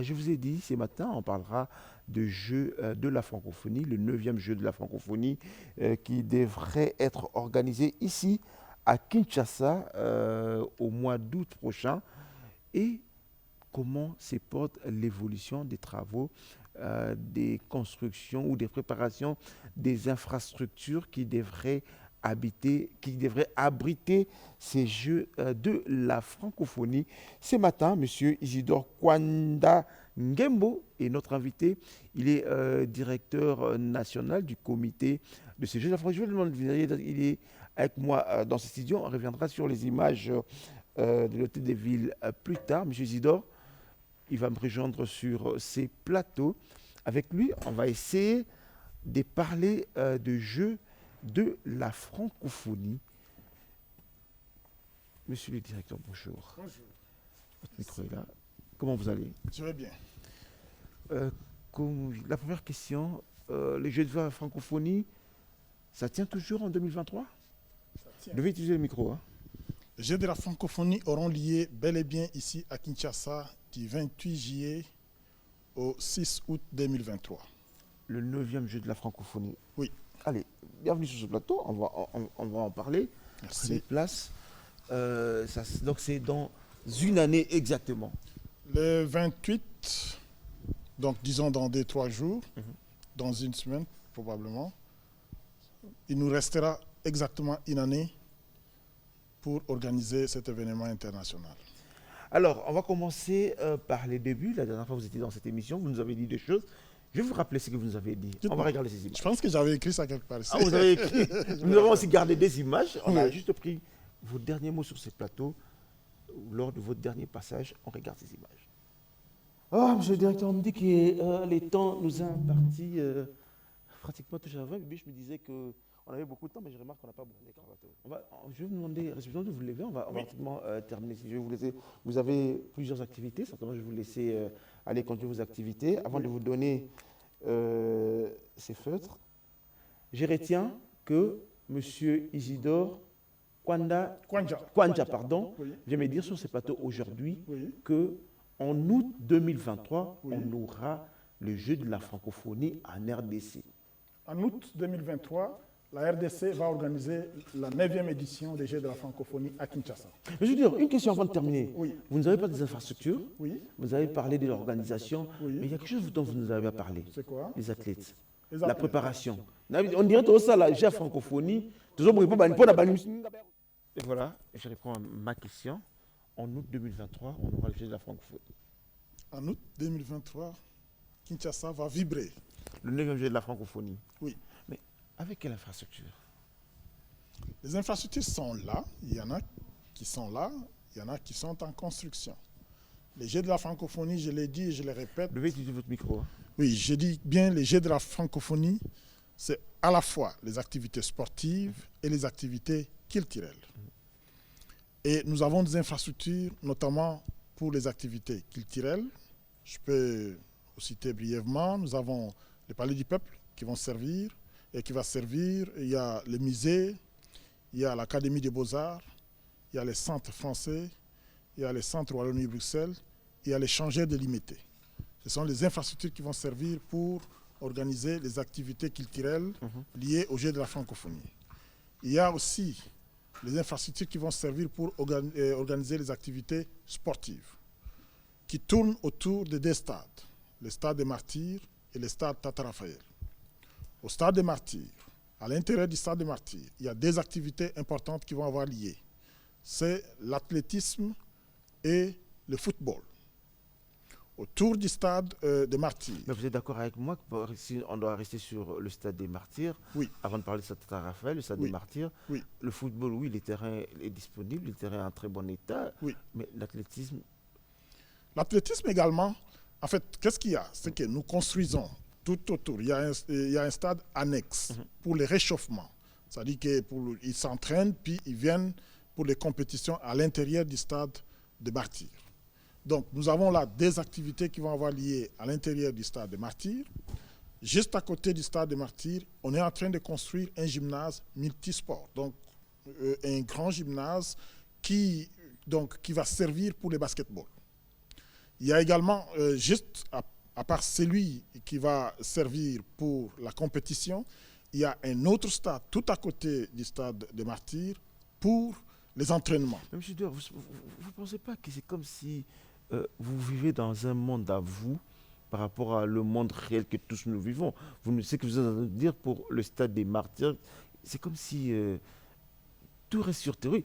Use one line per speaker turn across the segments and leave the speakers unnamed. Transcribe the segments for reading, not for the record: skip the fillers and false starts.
Je vous ai dit, ce matin, on parlera de jeu de la francophonie, le neuvième jeu de la francophonie qui devrait être organisé ici à Kinshasa au mois d'août prochain. Et comment se porte l'évolution des travaux, des constructions ou des préparations des infrastructures qui devraient abriter ces Jeux de la francophonie. Ce matin, M. Isidore Kwanda Ngembo est notre invité. Il est directeur national du comité de ces Jeux de la francophonie. Je vais lui demander, il est avec moi dans ce studio. On reviendra sur les images de l'hôtel des villes plus tard. M. Isidore, il va me rejoindre sur ces plateaux. Avec lui, on va essayer de parler de jeux de la francophonie. Monsieur le directeur, bonjour.
Bonjour.
Votre micro est là. Comment vous allez?
Je vais bien.
La première question, les jeux de la francophonie, ça tient toujours en 2023?
Ça tient.
Vous devez utiliser le micro. Hein?
Les Jeux de la francophonie auront lieu bel et bien ici à Kinshasa du 28 juillet au 6 août 2023.
Le 9e jeu de la francophonie.
Oui.
Allez, bienvenue sur ce plateau, on va en parler.
Merci.
Prenez place. Donc c'est dans une année exactement.
Le 28, donc disons dans 2-3 jours, dans une semaine probablement, il nous restera exactement une année pour organiser cet événement international.
Alors, on va commencer par les débuts. La dernière fois, vous étiez dans cette émission, vous nous avez dit des choses. Je vais vous rappeler ce que vous nous avez dit. On va regarder ces images.
Je pense que j'avais écrit ça quelque part.
Ah, vous avez écrit. Nous avons aussi gardé des images. On a juste pris vos derniers mots sur ces plateaux. Lors de votre dernier passage, on regarde ces images. Ah, monsieur le directeur, on me dit que les temps nous ont imparti pratiquement tout à l'heure. Je me disais qu'on avait beaucoup de temps, mais je remarque qu'on n'a pas beaucoup de temps. Je vais vous demander, respectueusement, de vous lever. On va rapidement terminer. Si je vais vous laisser. Vous avez plusieurs activités. Certainement, je vais vous laisser aller continuer vos activités. Avant de vous donner ces feutres, je retiens que monsieur Isidore Kwanda, pardon,
Oui.
vient me dire sur ces plateaux aujourd'hui
Oui.
qu'en août 2023, on aura le jeu de la francophonie en RDC.
En août 2023, la RDC va organiser la 9e édition des Jeux de la francophonie à Kinshasa.
Mais je veux dire, une question avant de terminer.
Oui.
Vous nous avez parlé des infrastructures,
Oui.
vous avez parlé de l'organisation,
Oui.
mais il y a quelque chose dont vous nous avez parlé.
C'est quoi?
Les athlètes.
Les
La
athlètes.
préparation. On dirait tout ça, la jeu francophonie. Et voilà, je réponds à ma question. En août 2023, on aura le jeu de la francophonie.
En août 2023, Kinshasa va vibrer.
Le 9e jeu de la francophonie.
Oui.
Mais avec quelle infrastructure?
Les infrastructures sont là. Il y en a qui sont là. Il y en a qui sont en construction. Les Jeux de la francophonie, je l'ai dit et je le répète.
Vous devez utiliser votre micro. Hein?
Oui, je dis bien les Jeux de la francophonie, c'est à la fois les activités sportives et les activités culturelles. Et nous avons des infrastructures, notamment pour les activités culturelles. Je peux vous citer brièvement. Nous avons les palais du peuple qui vont servir et qui va servir. Il y a les musées, il y a l'Académie des beaux-arts, il y a les centres français, il y a les centres Wallonie-Bruxelles, il y a les changeurs de l'IMET. Ce sont les infrastructures qui vont servir pour organiser les activités culturelles liées au jeu de la francophonie. Il y a aussi les infrastructures qui vont servir pour organiser les activités sportives, qui tournent autour de 2 stades, le stade des Martyrs et le stade Tata Raphaël. Au stade des Martyrs, à l'intérieur du stade des Martyrs, il y a 2 activités importantes qui vont avoir lieu. C'est l'athlétisme et le football. Autour du stade des Martyrs.
Mais vous êtes d'accord avec moi qu'on doit rester sur le stade des Martyrs?
Oui.
Avant de parler de stade Raphaël, le stade des Martyrs.
Oui.
Le football, oui, le terrain est disponible, le terrain est en très bon état.
Oui.
Mais l'athlétisme.
L'athlétisme également, en fait, qu'est-ce qu'il y a? C'est que nous construisons tout autour. Il y a un stade annexe pour le réchauffement. C'est-à-dire qu'ils s'entraînent, puis ils viennent pour les compétitions à l'intérieur du stade des Martyrs. Donc, nous avons là 2 activités qui vont avoir lieu à l'intérieur du stade des Martyrs. Juste à côté du stade des Martyrs, on est en train de construire un gymnase multisport. Donc, un grand gymnase qui va servir pour le basketball. Il Il y a également, juste à part celui qui va servir pour la compétition, il y a un autre stade tout à côté du stade des Martyrs pour les entraînements.
Mais monsieur Deur, vous ne pensez pas que c'est comme si vous vivez dans un monde à vous par rapport à le monde réel que tous nous vivons? Ce que vous êtes en train de dire pour le stade des Martyrs, c'est comme si tout reste sur terre. Oui,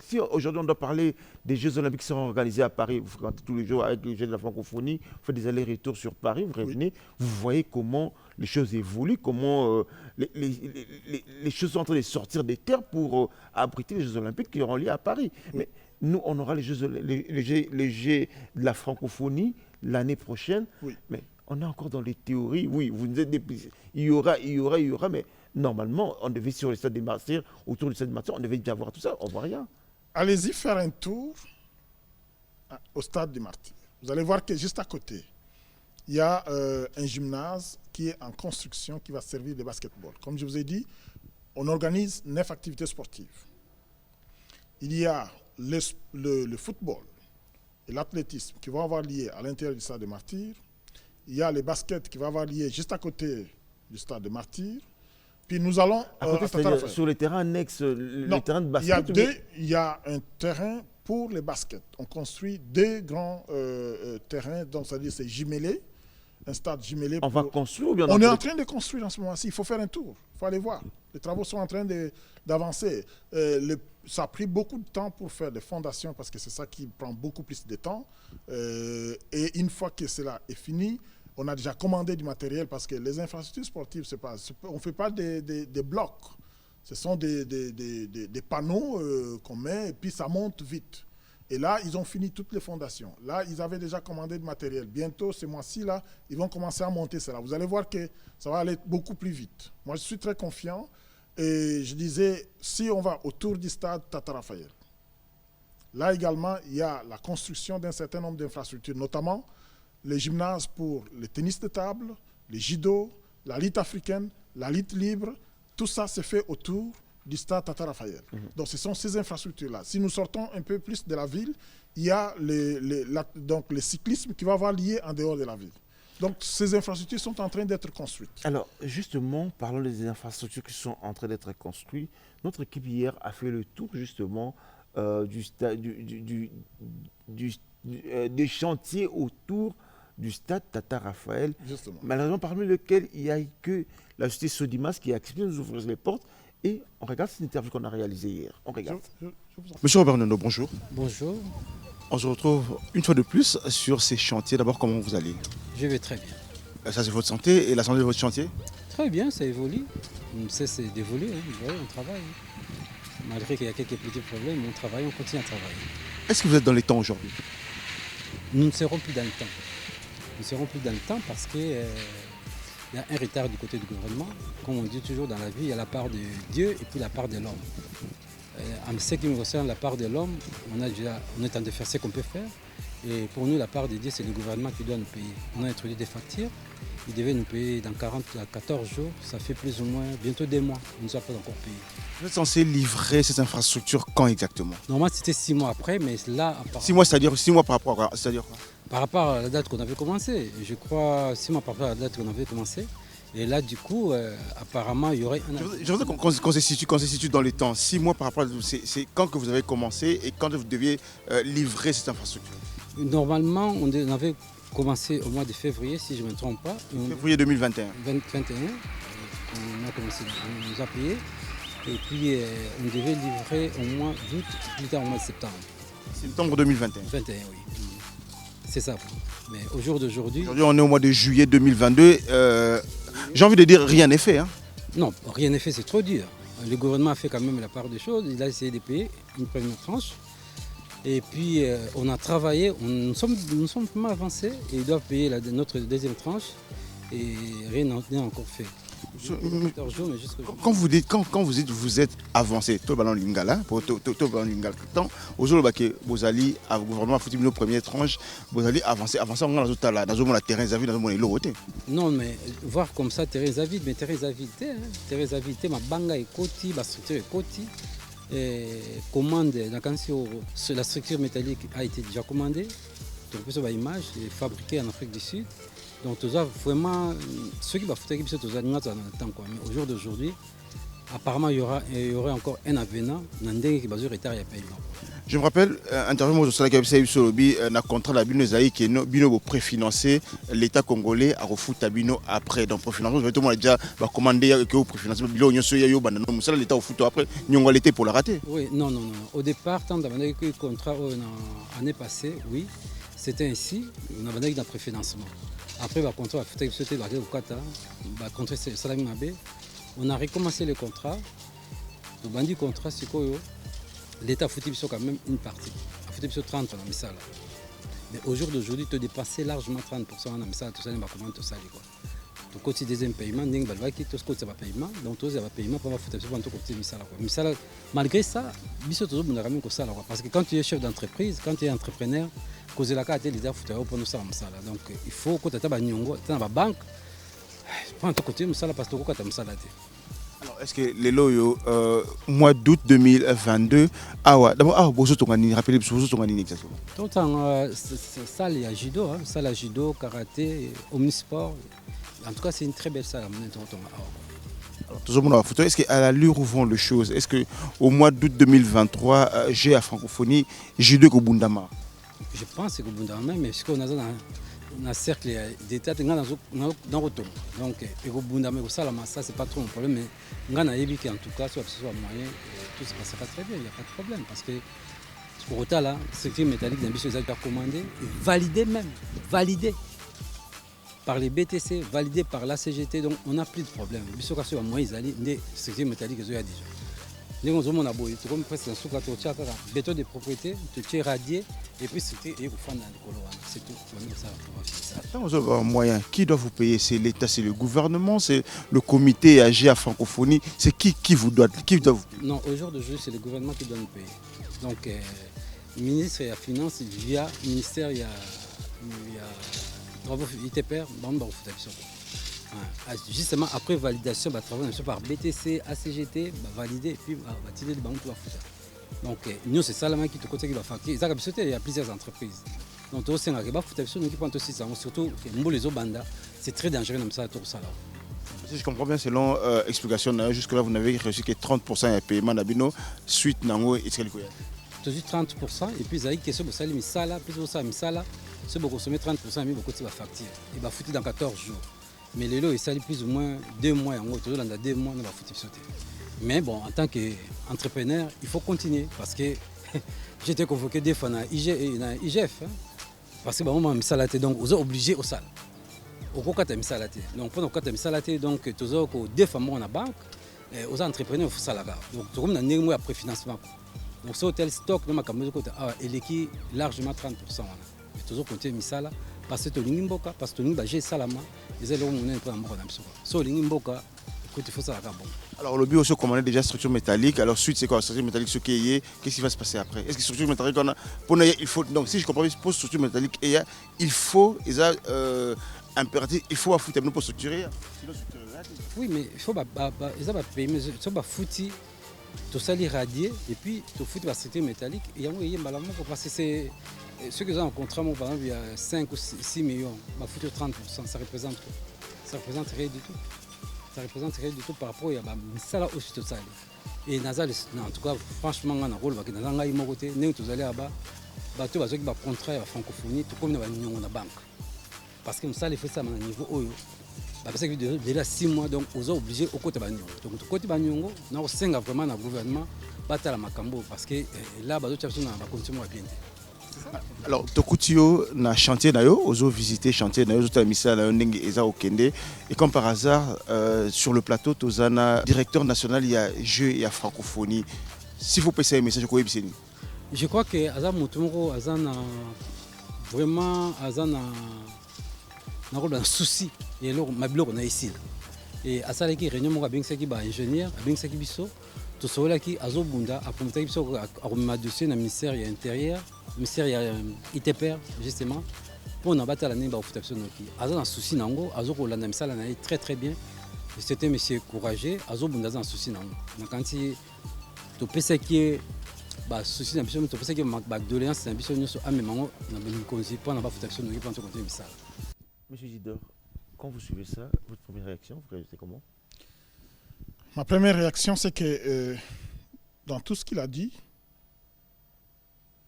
si aujourd'hui on doit parler des Jeux Olympiques qui seront organisés à Paris, vous fréquentez tous les jours avec les Jeux de la francophonie, vous faites des allers-retours sur Paris, vous revenez, vous voyez comment les choses évoluent, comment les choses sont en train de sortir des terres pour abriter les Jeux Olympiques qui auront lieu à Paris. Oui. Mais nous, on aura les Jeux de la francophonie l'année prochaine, oui. Mais on est encore dans les théories. Oui, vous nous êtes il y aura, mais normalement, on devait sur le stade des Martyrs, autour du stade des Martyrs, on devait bien voir tout ça, on ne voit rien.
Allez-y faire un tour au stade des Martyrs. Vous allez voir que juste à côté, il y a un gymnase qui est en construction, qui va servir de basketball. Comme je vous ai dit, on organise 9 activités sportives. Il y a le football et l'athlétisme qui vont avoir lieu à l'intérieur du stade des Martyrs. Il y a le basket qui va avoir lieu juste à côté du stade des Martyrs. Puis nous allons...
sur les terrains annexes, les terrains de basket?
Il y a un terrain pour les baskets. On construit 2 grands terrains, donc c'est-à-dire c'est jumelé, un stade jumelé.
On va construire ou bien
on est en train de construire en ce moment-ci. Il faut faire un tour, il faut aller voir. Les travaux sont en train d'avancer. Ça a pris beaucoup de temps pour faire des fondations parce que c'est ça qui prend beaucoup plus de temps. Et une fois que cela est fini, on a déjà commandé du matériel parce que les infrastructures sportives, on ne fait pas des blocs. Ce sont des panneaux qu'on met et puis ça monte vite. Et là, ils ont fini toutes les fondations. Là, ils avaient déjà commandé du matériel. Bientôt, ce mois-ci, là, ils vont commencer à monter cela. Vous allez voir que ça va aller beaucoup plus vite. Moi, je suis très confiant. Et je disais, si on va autour du stade Tata Raphaël, là également, il y a la construction d'un certain nombre d'infrastructures, notamment les gymnases pour le tennis de table, les judo, la lutte africaine, la lutte libre. Tout ça se fait autour du stade Tata Raphaël. Donc ce sont ces infrastructures-là. Si nous sortons un peu plus de la ville, il y a donc le cyclisme qui va avoir lieu en dehors de la ville. Donc ces infrastructures sont en train d'être construites.
Alors justement, parlons des infrastructures qui sont en train d'être construites. Notre équipe hier a fait le tour justement des chantiers autour du stade Tata Raphaël. Justement. Malheureusement, parmi lesquels il n'y a que la société Sodimas qui a accepté de nous ouvrir les portes. Et on regarde cette interview qu'on a réalisée hier. On regarde.
Monsieur Robert Nono, bonjour.
Bonjour.
On se retrouve une fois de plus sur ces chantiers. D'abord, comment vous allez?
Je vais très bien.
Ça, c'est votre santé et la santé de votre chantier?
Très bien, ça évolue. On cesse d'évoluer, on travaille. Malgré qu'il y a quelques petits problèmes, on travaille, on continue à travailler.
Est-ce que vous êtes dans les temps aujourd'hui?
Nous ne serons plus dans le temps. Nous ne serons plus dans le temps parce que... il y a un retard du côté du gouvernement. Comme on dit toujours dans la vie, il y a la part de Dieu et puis la part de l'homme. En ce qui nous concerne, la part de l'homme, on est en train de faire ce qu'on peut faire. Et pour nous, la part de Dieu, c'est le gouvernement qui doit nous payer. On a introduit des factures. Ils devaient nous payer dans 40 à 14 jours. Ça fait plus ou moins bientôt 2 mois. On ne nous a pas encore payé.
Vous êtes censé livrer cette infrastructure quand exactement?
Normalement, c'était 6 mois après, mais là... Apparemment...
6 mois, c'est-à-dire 6 mois par rapport à quoi? C'est-à-dire quoi?
Par rapport à la date qu'on avait commencé. Je crois 6 mois par rapport à la date qu'on avait commencé. Et là, du coup, apparemment, il y aurait un...
Je voudrais qu'on se situe dans les temps. 6 mois par rapport à... C'est quand que vous avez commencé et quand vous deviez livrer cette infrastructure?
Normalement, on avait commencé au mois de février, si je ne me trompe pas.
Février 2021.
2021, on a commencé, on nous a payé. Et puis, on devait livrer au mois d'août, plus tard au mois de septembre.
Septembre 2021.
21, oui. C'est ça. Mais au jour d'aujourd'hui...
Aujourd'hui, on est au mois de juillet 2022. J'ai envie de dire, rien n'est fait. Hein.
Non, rien n'est fait, c'est trop dur. Le gouvernement a fait quand même la part des choses. Il a essayé de payer une première tranche. Et puis, on a travaillé, nous sommes vraiment avancés. Et ils doivent payer notre deuxième tranche. Et rien n'est encore fait.
Quand vous dites vous êtes avancé, tout le ballon lingala, pour tout le ballon lingala, aujourd'hui vous allez au gouvernement foutu nos premières tranches, vous allez avancer on a dans le terrain Zavid dans le lot.
Non mais voir comme ça terrain Zavid, mais terrain Zavid, ma banga est côté, ma structure est côté. Commande, la structure métallique a été déjà commandée. topesa baimage fabriqué en Afrique du Sud. Donc toza vraiment ceux qui bafutaki biso toza ngata na temps quoi. Mais au jour d'aujourd'hui, apparemment il y aurait encore un avenant na ndenge ki bazo retard ya paiement.
Je me rappelle, interview moi sur la Solobi, na contrat la bino zaï qui est bino préfinancé l'État congolais à refout bino après. Donc préfinancement, tout le monde a déjà commandé que vous préfinancez bino nyoso ya yo banano musala l'État au foot après nyonga l'été pour la rater.
Oui, non. Au départ, tant d'abord que le contrat l'année passée, oui, c'était ainsi. On a dans préfinancement. Après, le contrat a fait sauter le contrat Salami Mabé. On a recommencé le contrat. Le bandit contrat, c'est quoi? L'État a foutu quand même une partie. Il a foutu 30 dans le Missala. Mais au jour d'aujourd'hui, tu as dépassé largement 30% dans le Missala. Tout ça, comment tout ça. Tu côté deuxième paiement, tu as côté paiement. Donc, tu as paiement pour foutre sur le côté Missala. Missala, malgré ça, parce que quand tu es chef d'entreprise, quand tu es entrepreneur, causer la carte, les affaires pour nous ça Missala. Donc, il faut que tu aies une banque. Prends ton côté Missala parce que tu as Missala.
Alors, est-ce que les loyaux, mois d'août 2022, d'abord, vous avez rappelé exactement.
Tout le temps, salle à judo, salle à judo, karaté, omnisport. En tout cas, c'est une très belle salle.
Alors, est-ce qu'à l'allure où vont les choses, est-ce qu'au mois d'août 2023, j'ai à Francophonie, judo au Bundama?
Je pense que au Bundama, mais ce qu'on a dans un cercle d'État, dans le retour. Donc, au Bundama, ça, c'est pas trop un problème. Mais en tout cas, soit ce soit moyen, tout se passera très bien, il n'y a pas de problème. Parce que pour autant, là, ce qui est métallique d'un biche, ils ont commandé, et validé par les BTC, validé par la CGT, donc on n'a plus de problème. Biso ka so moyen izali ndé secteur métallique zo ya déjà. Ndé on zomona boy, to comme presque un souka to tchaka, béton de propriété, tu tiens radier et puis c'était et vous faites dans le colo, c'est tout. Ça.
Attends, vous avez un moyen. Qui doit vous payer? C'est l'État, c'est le gouvernement, c'est le comité AG à Francophonie. C'est qui vous doit vous payer?
Non, aujourd'hui c'est le gouvernement qui doit nous payer. Donc ministre et la finance via ministère il y a ITPR, justement après validation, par BTC, ACGT, validé et puis validé le banque. Donc nous c'est ça la main qui te côté qui va facturer. Il y a plusieurs entreprises. Donc aussi on a surtout les banda, c'est très dangereux comme ça tout ça là.
Si je comprends bien, selon explication, jusque-là vous n'avez reçu que 30% de paiement d'abino suite nango et ce
30% et puis ça question pour ça misala plus ça misala c'est beaucoup consommer 30% mais beaucoup de facture il va foutre dans 14 jours mais les lots il s'allie plus ou moins 2 mois en gros toujours dans 2 mois on va foutre sauter mais bon en tant qu'entrepreneur il faut continuer parce que j'étais convoqué des fois dans IGF hein, parce que bon misala donc vous êtes obligé au sale au cas de misala donc pendant que misala donc toujours que deux fois moi en banque aux entrepreneurs il faut ça là donc tout comme dans un mois après financement. Donc ce hôtel stock dans ma caméra il est largement 30%. Mais toujours compter misala parce que tu l'ingimboka parce que tu n'as salama ils allaient au monde pour amour dans ce so l'ingimboka écoute il faut ça là bon.
Alors le but aussi commandé déjà structure métallique. Alors suite c'est quoi structure métallique ce qui est qu'est-ce qui va se passer après? Est-ce que structure métallique on a pour il faut donc si je comprends bien pour structure métallique il faut impératif il faut affouter pour structurer.
Oui mais il faut ils ont payer mais ça va foutre tout ça irradié et puis tout foutre la structure métallique et parce que c'est ceux qui ont un contrat par exemple il y a 5 ou 6 millions bah foutre 30% ça représente rien du tout. Ça représente rien du tout par rapport à ça là aussi tout ça et Nazal en tout cas franchement on a rôle parce que dans un mon côté nous tous aller là-bas bateau parce que ba contrat à francophonie tout comme dans banque parce que ça les fait ça à niveau haut. Parce que déjà 6 mois, donc on est obligé au côté Banyongo. Donc au côté Banyongo, on a vraiment le gouvernement battre la Macambo parce que là, on va continuer à bien.
Alors, Tokutio na chantier d'ailleurs, on a visité chantier d'ailleurs, on a mis ça au Kende. Et comme par hasard, sur le plateau, on a un directeur national, il y a jeu et il y a francophonie. S'il faut passer un message,
je crois que Azam Moutoumoro, Azan vraiment un souci et alors ma blog on a ici et à ça qui réunion moi bien ça qui ba ingénieur bien ça qui biso tout cela qui azobunda a commenté biso a remis dossier na ministère intérieur ministère ITPR justement pour na battre la nimba au futation qui azan un souci nango azoko landa misala na très très bien c'était monsieur courageux azobunda un souci nango na quand to pesa qui souci na biso c'est pour ça que ma doléance na biso nyonso amemango na mikonzi pour na ba protection nous pour continuer ça.
Monsieur Zidore, quand vous suivez ça, votre première réaction, vous réagissez comment?
Ma première réaction, c'est que dans tout ce qu'il a dit,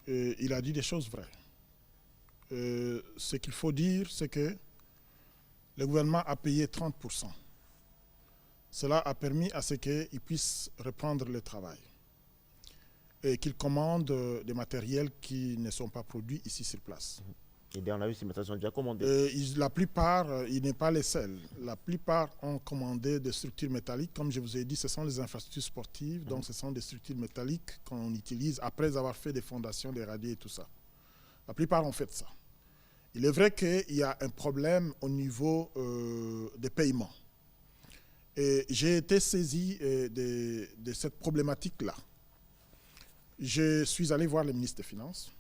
il a dit des choses vraies. Ce qu'il faut dire, c'est que le gouvernement a payé 30%. Cela a permis à ce qu'il puisse reprendre le travail et qu'il commande des matériels qui ne sont pas produits ici sur place.
Et bien, on a vu ces matériels sont déjà commandés.
La plupart, il n'est pas les seuls. La plupart ont commandé des structures métalliques. Comme je vous ai dit, ce sont les infrastructures sportives. Donc, ce sont des structures métalliques qu'on utilise après avoir fait des fondations, des radiers et tout ça. La plupart ont fait ça. Il est vrai qu'il y a un problème au niveau des paiements. Et j'ai été saisi de cette problématique-là. Je suis allé voir le ministre des Finances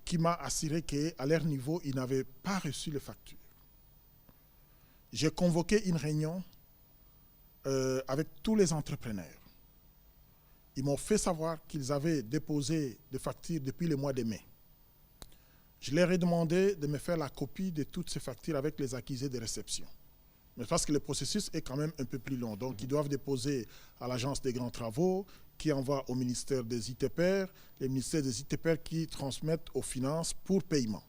qui m'a assuré qu'à leur niveau, ils n'avaient pas reçu les factures. J'ai convoqué une réunion avec tous les entrepreneurs. Ils m'ont fait savoir qu'ils avaient déposé des factures depuis le mois de mai. Je leur ai demandé de me faire la copie de toutes ces factures avec les accusés de réception. Mais parce que le processus est quand même un peu plus long. Donc, ils doivent déposer à l'Agence des grands travaux, qui envoie au ministère des ITPR, les ministères des ITPR qui transmettent aux finances pour paiement.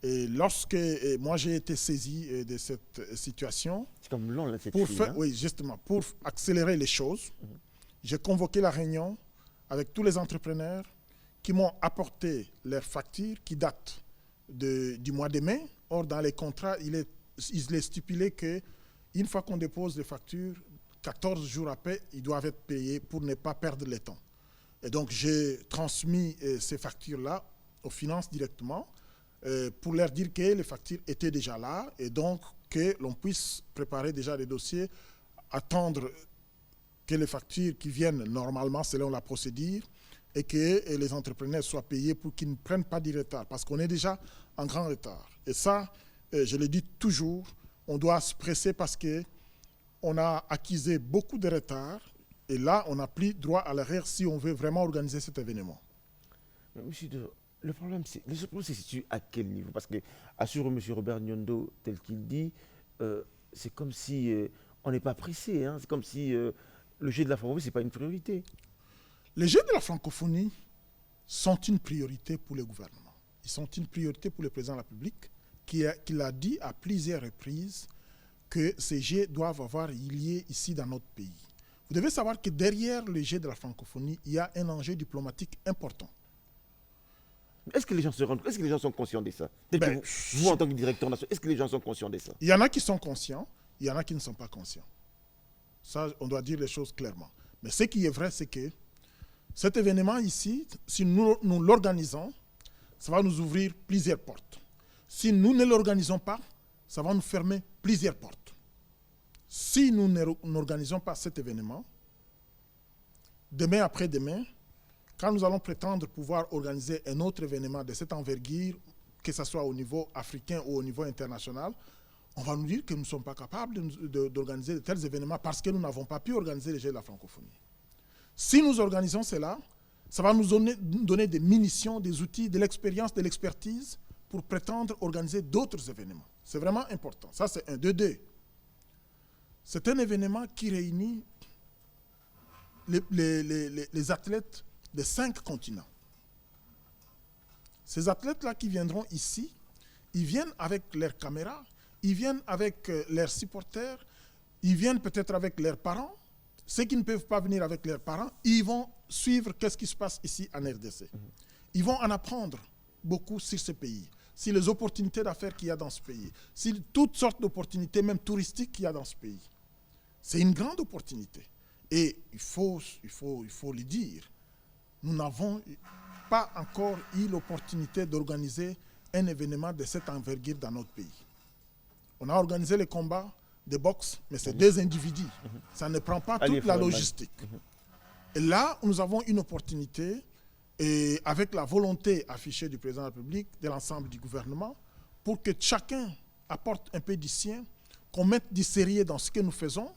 Et lorsque moi j'ai été saisi de cette situation,
c'est comme long là, cette
pour
fille,
faire,
hein?
oui, justement, pour accélérer les choses, j'ai convoqué la réunion avec tous les entrepreneurs qui m'ont apporté leurs factures qui datent du mois de mai. Or, dans les contrats, il est stipulé qu'une fois qu'on dépose les factures, 14 jours après, ils doivent être payés pour ne pas perdre le temps. Et donc, j'ai transmis ces factures-là aux finances directement pour leur dire que les factures étaient déjà là et donc que l'on puisse préparer déjà les dossiers, attendre que les factures qui viennent normalement selon la procédure et que les entrepreneurs soient payés pour qu'ils ne prennent pas du retard parce qu'on est déjà en grand retard. Et ça, je le dis toujours, on doit se presser parce qu'on a accusé beaucoup de retard et là, on n'a plus droit à l'arrière si on veut vraiment organiser cet événement.
Mais monsieur, le problème se situe à quel niveau? Parce que, assure M. Robert Nyondo, tel qu'il dit, c'est comme si on n'est pas pressé. Hein? C'est comme si le jeu de la francophonie, ce n'est pas une priorité.
Les jeux de la francophonie sont une priorité pour le gouvernement. Ils sont une priorité pour le président de la République qui a dit à plusieurs reprises que ces jeux doivent avoir lieu ici dans notre pays. Vous devez savoir que derrière les jeux de la francophonie, il y a un enjeu diplomatique important.
Est-ce que les gens se rendent, est-ce que les gens sont conscients de ça? Vous, en tant que directeur national, est-ce que les gens sont conscients de ça?
Il y en a qui sont conscients, il y en a qui ne sont pas conscients. Ça, on doit dire les choses clairement. Mais ce qui est vrai, c'est que cet événement ici, si nous l'organisons, ça va nous ouvrir plusieurs portes. Si nous ne l'organisons pas, ça va nous fermer plusieurs portes. Si nous n'organisons pas cet événement, demain après-demain, quand nous allons prétendre pouvoir organiser un autre événement de cette envergure, que ce soit au niveau africain ou au niveau international, on va nous dire que nous ne sommes pas capables d'organiser de tels événements parce que nous n'avons pas pu organiser les Jeux de la francophonie. Si nous organisons cela, ça va nous donner des munitions, des outils, de l'expérience, de l'expertise pour prétendre organiser d'autres événements. C'est vraiment important. Ça, c'est un. Deux. C'est un événement qui réunit les athlètes de 5 continents. Ces athlètes-là qui viendront ici, ils viennent avec leurs caméras, ils viennent avec leurs supporters, ils viennent peut-être avec leurs parents. Ceux qui ne peuvent pas venir avec leurs parents, ils vont suivre qu'est-ce qui se passe ici en RDC. Ils vont en apprendre beaucoup sur ce pays, sur les opportunités d'affaires qu'il y a dans ce pays, sur toutes sortes d'opportunités, même touristiques qu'il y a dans ce pays. C'est une grande opportunité. Et il faut le dire, nous n'avons pas encore eu l'opportunité d'organiser un événement de cette envergure dans notre pays. On a organisé les combats de boxe, mais c'est des individus. Ça ne prend pas toute la logistique. Et là, nous avons une opportunité, et avec la volonté affichée du président de la République, de l'ensemble du gouvernement, pour que chacun apporte un peu du sien, qu'on mette du sérieux dans ce que nous faisons,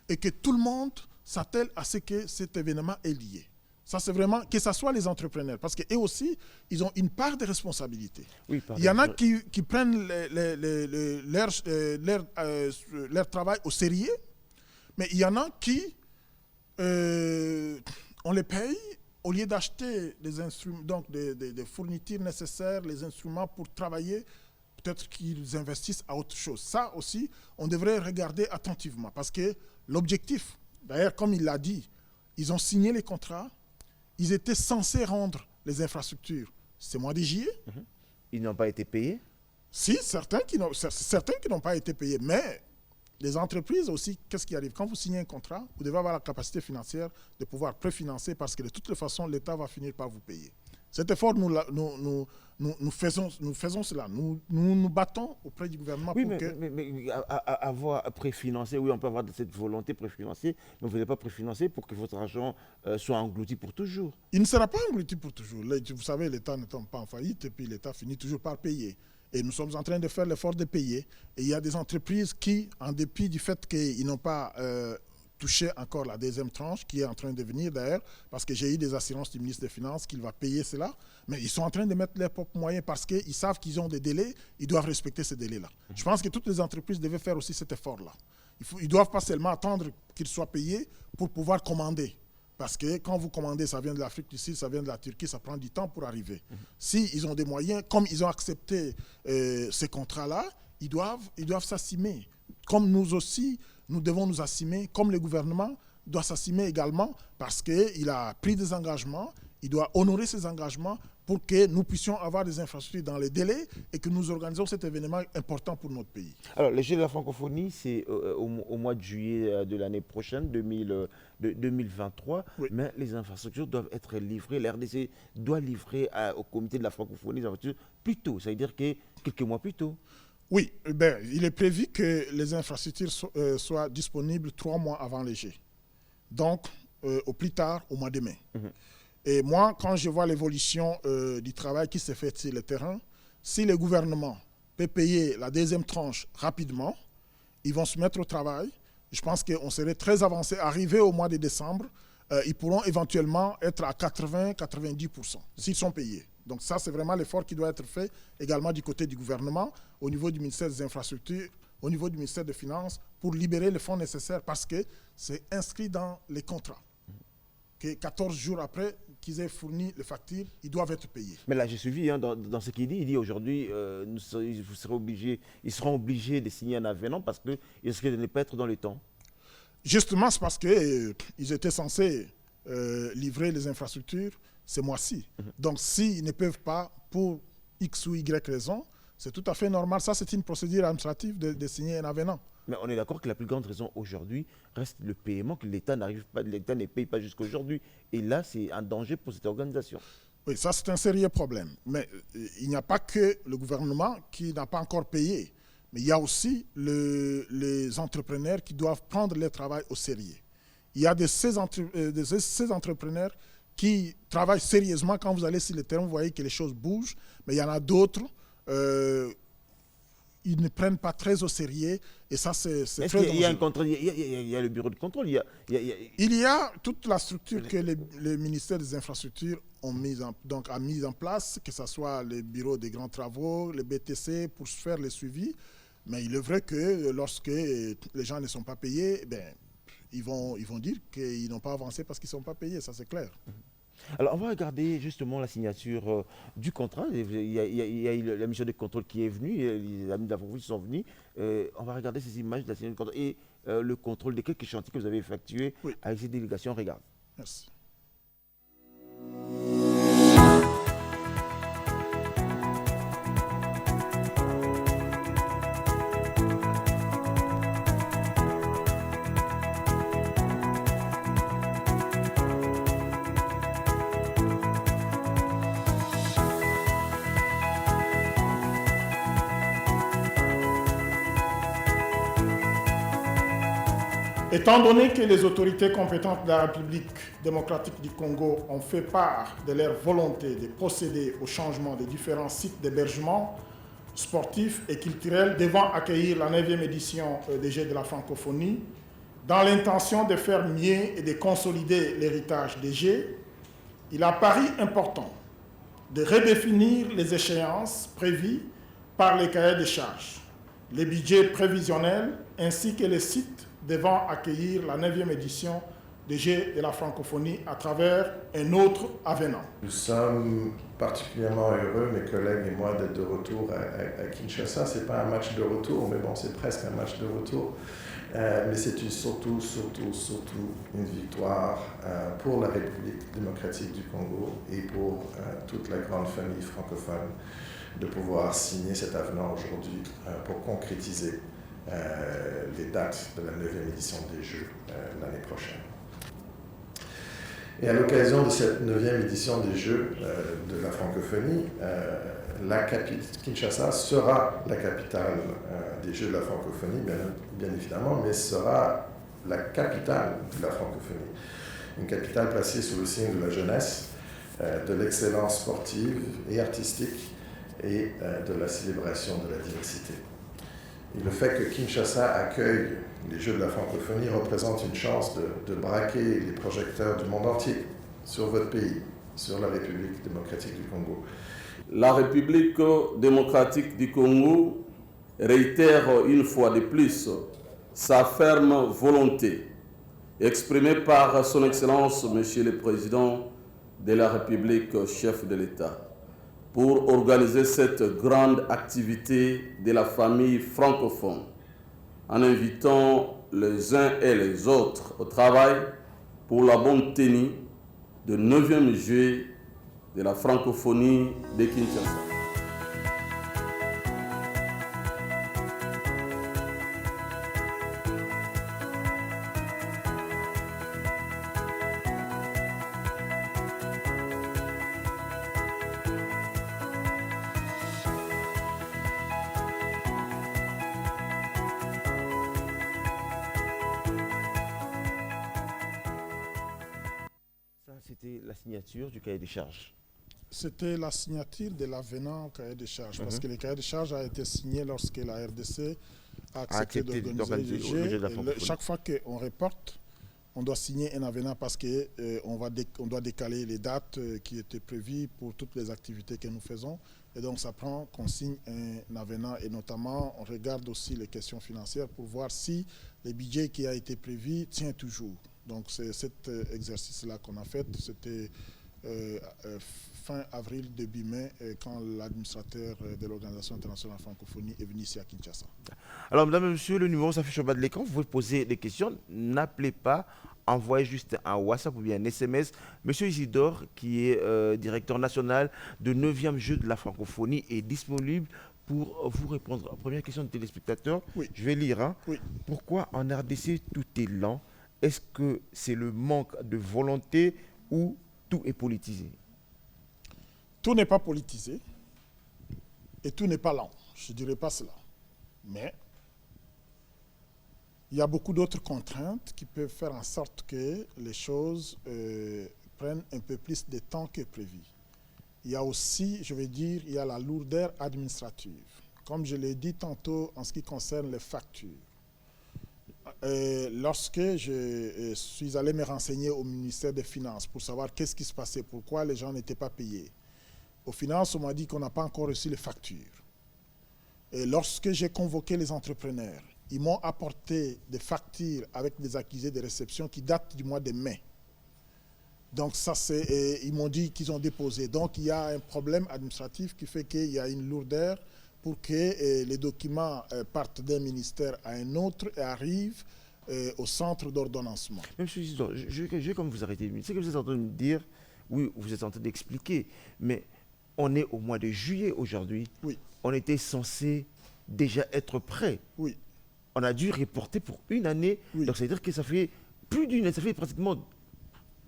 et que tout le monde s'attelle à ce que cet événement est lié. Ça, c'est vraiment que ce soit les entrepreneurs, parce qu'eux aussi, ils ont une part de responsabilité.
Oui,
Il y en a
pardon.
qui prennent leur travail au sérieux, mais il y en a qui, on les paye au lieu d'acheter des instruments, donc des fournitures nécessaires, les instruments pour travailler, peut-être qu'ils investissent à autre chose. Ça aussi, on devrait regarder attentivement, parce que l'objectif, d'ailleurs, comme il l'a dit, ils ont signé les contrats, ils étaient censés rendre les infrastructures ce mois de juillet.
Ils n'ont pas été payés.
Si, certains qui n'ont pas été payés. Mais les entreprises aussi, qu'est-ce qui arrive? Quand vous signez un contrat, vous devez avoir la capacité financière de pouvoir préfinancer parce que de toutes les façons, l'État va finir par vous payer. Cet effort, nous faisons cela. Nous battons auprès du gouvernement
Oui,
pour
mais avoir préfinancé, oui, on peut avoir cette volonté préfinancée, mais vous ne voulez pas préfinancer pour que votre argent soit englouti pour toujours.
Il ne sera pas englouti pour toujours. Là, vous savez, l'État ne tombe pas en faillite et puis l'État finit toujours par payer. Et nous sommes en train de faire l'effort de payer. Et il y a des entreprises qui, en dépit du fait qu'ils n'ont pas touché encore la deuxième tranche, qui est en train de venir d'ailleurs, parce que j'ai eu des assurances du ministre des Finances qu'il va payer cela, mais ils sont en train de mettre leurs propres moyens parce qu'ils savent qu'ils ont des délais, ils doivent respecter ces délais-là. Je pense que toutes les entreprises devaient faire aussi cet effort-là. Ils ne doivent pas seulement attendre qu'ils soient payés pour pouvoir commander. Parce que quand vous commandez, ça vient de l'Afrique du Sud, ça vient de la Turquie, ça prend du temps pour arriver. S'ils ont des moyens, comme ils ont accepté ces contrats-là, ils doivent s'assumer. Comme nous aussi, nous devons nous assumer, comme le gouvernement doit s'assumer également, parce qu'il a pris des engagements, il doit honorer ses engagements pour que nous puissions avoir des infrastructures dans les délais et que nous organisons cet événement important pour notre pays.
Alors, les Jeux de la francophonie, c'est au mois de juillet de l'année prochaine, 2023,
Oui.
mais les infrastructures doivent être livrées, la RDC doit livrer au comité de la francophonie les infrastructures plus tôt, ça veut dire que quelques mois plus tôt.
Oui, il est prévu que les infrastructures soient disponibles 3 mois avant les Jeux. Donc, au plus tard, au mois de mai. Et moi, quand je vois l'évolution du travail qui s'est fait sur le terrain, si le gouvernement peut payer la deuxième tranche rapidement, ils vont se mettre au travail. Je pense qu'on serait très avancé. Arrivé au mois de décembre, ils pourront éventuellement être à 80-90% s'ils sont payés. Donc ça, c'est vraiment l'effort qui doit être fait également du côté du gouvernement, au niveau du ministère des Infrastructures, au niveau du ministère des Finances, pour libérer les fonds nécessaires parce que c'est inscrit dans les contrats. Que 14 jours après qu'ils aient fourni les factures, ils doivent être payés.
Mais là, j'ai suivi dans ce qu'il dit aujourd'hui, ils seront obligés de signer un avenant parce qu'ils risquent de ne pas être dans le temps.
Justement, c'est parce qu'ils étaient censés livrer les infrastructures ce mois-ci. Donc, s'ils ne peuvent pas, pour X ou Y raison, c'est tout à fait normal. Ça, c'est une procédure administrative de signer un avenant.
Mais on est d'accord que la plus grande raison aujourd'hui reste le paiement, que l'État ne paye pas jusqu'à aujourd'hui. Et là, c'est un danger pour cette organisation.
Oui, ça, c'est un sérieux problème. Mais il n'y a pas que le gouvernement qui n'a pas encore payé. Mais il y a aussi les entrepreneurs qui doivent prendre leur travail au sérieux. Il y a ces entrepreneurs qui travaillent sérieusement. Quand vous allez sur le terrain, vous voyez que les choses bougent. Mais il y en a d'autres, ils ne prennent pas très au sérieux. Et ça, c'est très dangereux.
Il y a un contrôle, il y a le bureau de contrôle.
Il y a toute la structure que le ministère des Infrastructures a mis en place, que ce soit le bureau des grands travaux, le BTC, pour faire le suivi. Mais il est vrai que lorsque les gens ne sont pas payés, ils vont dire qu'ils n'ont pas avancé parce qu'ils ne sont pas payés, ça c'est clair.
Alors, on va regarder justement la signature du contrat. Il y a eu la mission de contrôle qui est venue, les amis de la francophonie sont venus. On va regarder ces images de la signature du contrat et le contrôle de quelques chantiers que vous avez effectués avec ces délégations. Regarde.
Merci. Étant donné que les autorités compétentes de la République démocratique du Congo ont fait part de leur volonté de procéder au changement des différents sites d'hébergement sportifs et culturels devant accueillir la 9e édition des Jeux de la francophonie, dans l'intention de faire mieux et de consolider l'héritage des Jeux, il a paru important de redéfinir les échéances prévues par les cahiers de charges, les budgets prévisionnels ainsi que les sites devant accueillir la 9e édition des Jeux de la francophonie à travers un autre avenant.
Nous sommes particulièrement heureux, mes collègues et moi, d'être de retour à Kinshasa. Ce n'est pas un match de retour, mais bon, c'est presque un match de retour. Mais c'est surtout une victoire pour la République démocratique du Congo et pour toute la grande famille francophone de pouvoir signer cet avenant aujourd'hui pour concrétiser les dates de la 9e édition des Jeux l'année prochaine. Et à l'occasion de cette 9e édition des Jeux de la francophonie, Kinshasa sera la capitale des Jeux de la francophonie, bien évidemment, mais sera la capitale de la francophonie. Une capitale placée sous le signe de la jeunesse, de l'excellence sportive et artistique et de la célébration de la diversité. Et le fait que Kinshasa accueille les Jeux de la francophonie représente une chance de braquer les projecteurs du monde entier sur votre pays, sur la République démocratique du Congo.
La République démocratique du Congo réitère une fois de plus sa ferme volonté, exprimée par son Excellence, Monsieur le Président de la République, chef de l'État, pour organiser cette grande activité de la famille francophone, en invitant les uns et les autres au travail pour la bonne tenue de 9e Jeux de la francophonie de Kinshasa.
C'était la signature du cahier des charges.
C'était la signature de l'avenant au cahier des charges, parce que le cahier des charges a été signé lorsque la RDC a accepté d'organiser les Jeux. Chaque fois qu'on reporte, on doit signer un avenant parce qu'on doit décaler les dates qui étaient prévues pour toutes les activités que nous faisons. Et donc ça prend qu'on signe un avenant, et notamment on regarde aussi les questions financières pour voir si le budget qui a été prévu tient toujours. Donc c'est cet exercice-là qu'on a fait. C'était fin avril, début mai, quand l'administrateur de l'Organisation internationale de la francophonie est venu ici à Kinshasa.
Alors, mesdames et messieurs, le numéro s'affiche au bas de l'écran. Vous pouvez poser des questions. N'appelez pas, envoyez juste un WhatsApp ou bien un SMS. Monsieur Isidore, qui est directeur national de 9e Jeux de la francophonie, est disponible pour vous répondre. Première question de téléspectateurs.
Oui.
Je vais lire.
Oui.
Pourquoi en RDC tout est lent? Est-ce que c'est le manque de volonté ou tout est politisé?
Tout n'est pas politisé et tout n'est pas lent. Je ne dirais pas cela. Mais il y a beaucoup d'autres contraintes qui peuvent faire en sorte que les choses prennent un peu plus de temps que prévu. Il y a aussi, je veux dire, il y a la lourdeur administrative. Comme je l'ai dit tantôt en ce qui concerne les factures. Lorsque je suis allé me renseigner au ministère des Finances pour savoir qu'est-ce qui se passait, pourquoi les gens n'étaient pas payés, aux finances, on m'a dit qu'on n'a pas encore reçu les factures. Et lorsque j'ai convoqué les entrepreneurs, ils m'ont apporté des factures avec des accusés de réception qui datent du mois de mai. Donc ça, ils m'ont dit qu'ils ont déposé. Donc il y a un problème administratif qui fait qu'il y a une lourdeur pour que les documents partent d'un ministère à un autre et arrivent au centre d'ordonnancement.
Monsieur Isidore, je vais comme vous arrêter. Ce que vous êtes en train de me dire, oui, vous êtes en train d'expliquer, mais on est au mois de juillet aujourd'hui.
Oui.
On était censé déjà être prêt.
Oui.
On a dû reporter pour une année.
Oui.
Donc ça veut dire que ça fait plus d'une année, ça fait pratiquement,